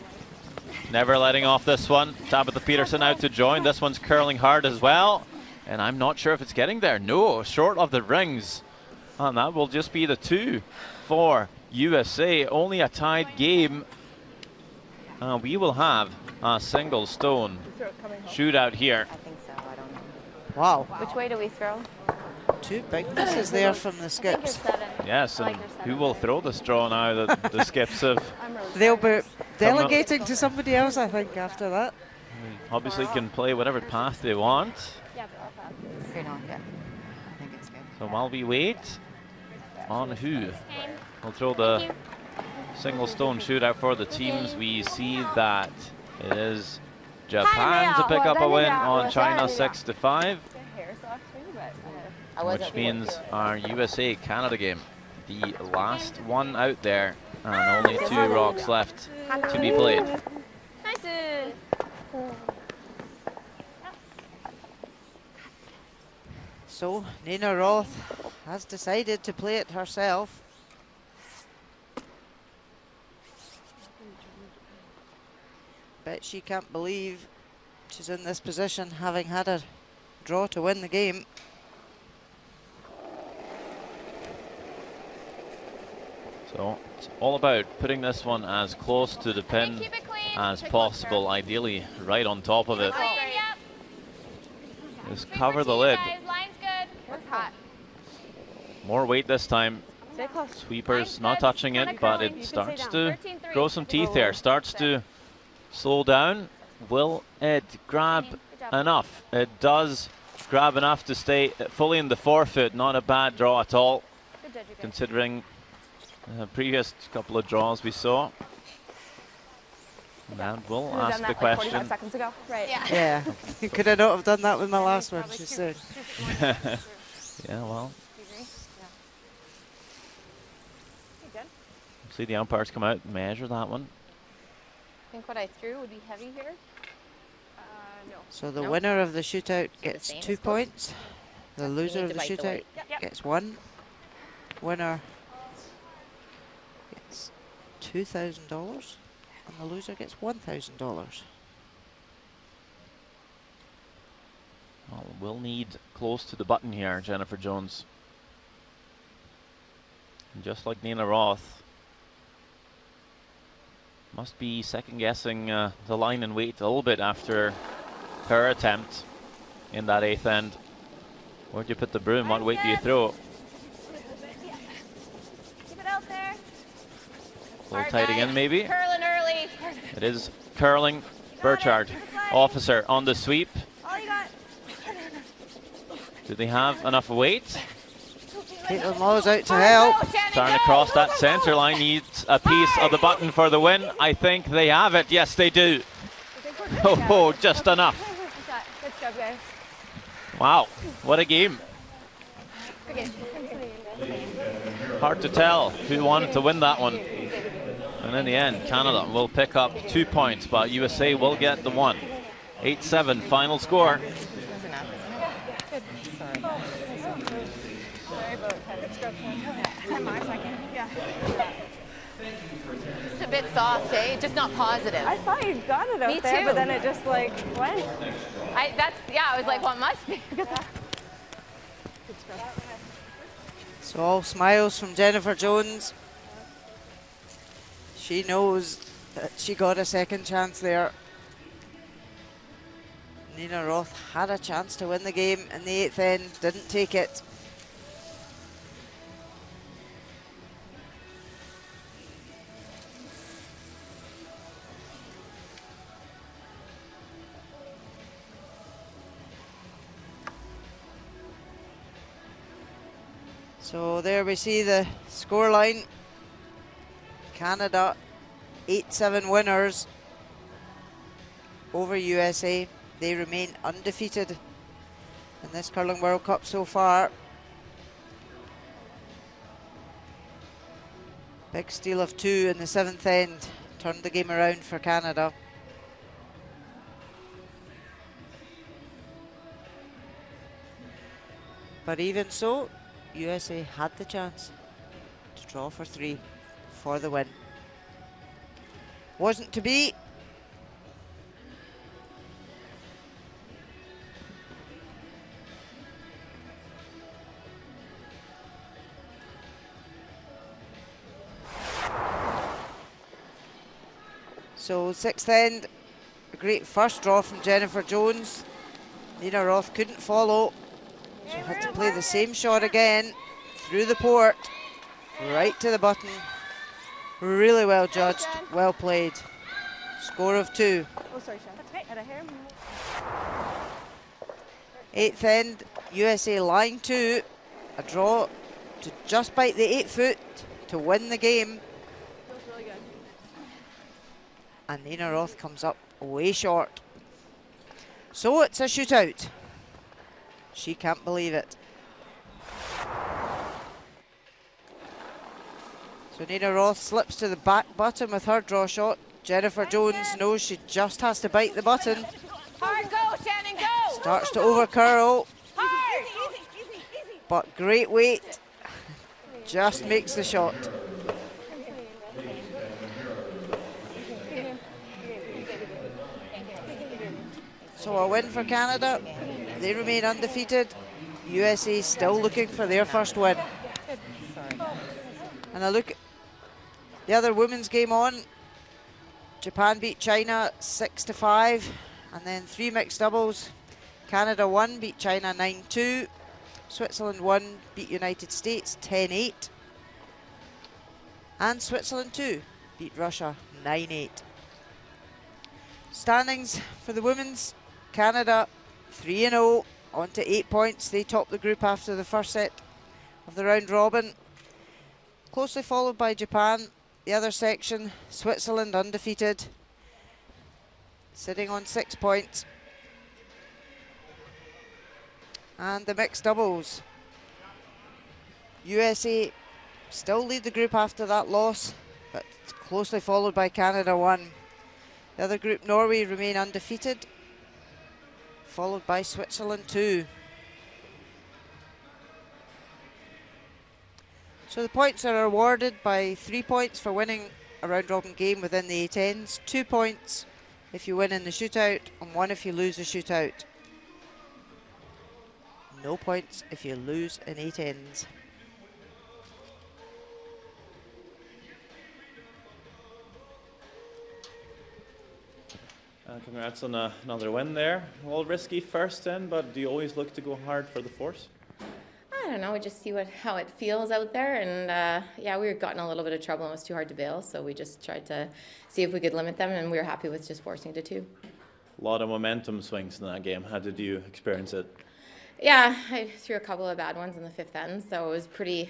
Never letting off this one. Tabitha Peterson out to join. This one's curling hard as well. And I'm not sure if it's getting there. No, short of the rings. And that will just be the 2 for USA. Only a tied game. We will have a single stone shootout here. I think so. I don't know. Wow. Which way do we throw? 2 big misses there from the I think you're skips. 7. Yes, I like and your who 7 will there. throw the straw now that the skips have They'll be delegating to somebody else, I think, after that. obviously can play whatever path they want. Yeah, but I'll pass. Fair enough, yeah. I think it's good. So while we wait on who will throw the single stone shootout for the teams, we see that it is Japan to pick up a win on China 6-5, which means our USA-Canada game, the last one out there, and only 2 rocks left to be played. Nice. So Nina Roth has decided to play it herself. Bet she can't believe she's in this position, having had a draw to win the game. So it's all about putting this one as close to the pin as possible, ideally right on top of it. Just cover the lid. Line's good. It's hot. More weight this time. Stay close. Sweepers not touching it, but it starts to grow some teeth here. Starts to slow down. Will it grab enough? It does grab enough to stay fully in the forefoot. Not a bad draw at all, considering the previous couple of draws we saw. And we'll ask the question. 45 seconds ago. Right. Yeah. Could I not have done that with my last one, she said. Yeah, well. See the umpires come out and measure that one. I think what I threw would be heavy here. No. So the winner of the shootout gets 2 points. The loser of the shootout gets 1. Winner gets $2,000. And the loser gets $1,000. Well, we'll need close to the button here, Jennifer Jones. And just like Nina Roth, must be second-guessing the line and weight a little bit after her attempt in that 8th end. Where do you put the broom? What weight do you throw? Keep it out there. A little tight again, maybe. Curling early. It is curling. Burchard, officer on the sweep. All you got. Do they have enough weight? Caitlin Law's out to help. Starting across that center line, needs a piece of the button for the win. I think they have it. Yes, they do. Oh, just enough. Good job, guys. Wow, what a game. Hard to tell who wanted to win that one. And in the end, Canada will pick up 2 points, but USA will get the 1. 8-7 final score. Just a bit soft, eh? Just not positive. I thought you got it out there, but then it just like went. I was like, well, it must be. So all smiles from Jennifer Jones. She knows that she got a second chance there. Nina Roth had a chance to win the game in the 8th end, didn't take it. So there we see the scoreline. Canada 8-7 winners over USA. They remain undefeated in this Curling World Cup so far. Big steal of 2 in the 7th end turned the game around for Canada. But even so, USA had the chance to draw for 3 for the win. Wasn't to be. So 6th end, a great first draw from Jennifer Jones. Nina Roth couldn't follow. She had to play the same shot again, through the port, right to the button. Really well judged, well played. Score of 2. Oh, sorry, Sean. That's okay. Out of here. 8th end, USA line 2. A draw to just bite the 8 foot to win the game. Feels really good. And Nina Roth comes up way short. So it's a shootout. She can't believe it. So Nina Roth slips to the back button with her draw shot. Jennifer Jones knows she just has to bite the button. Hard, go, Shannon, go! Starts to over curl. Hard! But great weight. Just makes the shot. So a win for Canada. They remain undefeated. USA still looking for their first win. And a look at the other women's game on. Japan beat China 6-5. And then 3 mixed doubles. Canada won, beat China 9-2. Switzerland won, beat United States 10-8. And Switzerland too beat Russia 9-8. Standings for the women's: Canada 3-0, on to 8 points. They top the group after the first set of the round robin. Closely followed by Japan. The other section, Switzerland undefeated, sitting on 6 points. And the mixed doubles, USA still lead the group after that loss, but closely followed by Canada 1. The other group, Norway, remain undefeated, followed by Switzerland 2. So the points are awarded by 3 points for winning a round robin game within the 8 ends, 2 points if you win in the shootout, and 1 if you lose the shootout. No points if you lose in 8 ends. Congrats on another win there. All risky first end, but do you always look to go hard for the force? I don't know, we just see how it feels out there, and yeah, we were gotten a little bit of trouble and it was too hard to bail, so we just tried to see if we could limit them, and we were happy with just forcing to 2. A lot of momentum swings in that game. How did you experience it? Yeah, I threw a couple of bad ones in the 5th end, so it was pretty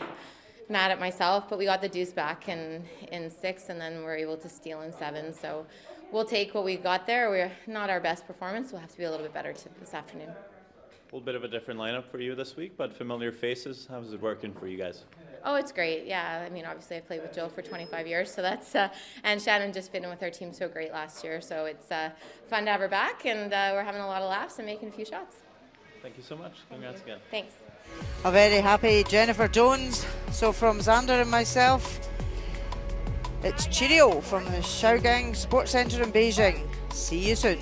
mad at myself, but we got the deuce back in 6, and then we were able to steal in 7, so we'll take what we got there. We're not our best performance, we'll have to be a little bit better this afternoon. A little bit of a different lineup for you this week, but familiar faces. How's it working for you guys? Oh, it's great. Yeah, I mean, obviously I played with Jill for 25 years, so that's, and Shannon just fit in with our team so great last year, so it's fun to have her back, and we're having a lot of laughs and making a few shots. Thank you so much. Congrats again. Thanks. A very happy Jennifer Jones. So from Xander and myself, it's cheerio from the Shootout Sports Centre in Beijing. See you soon.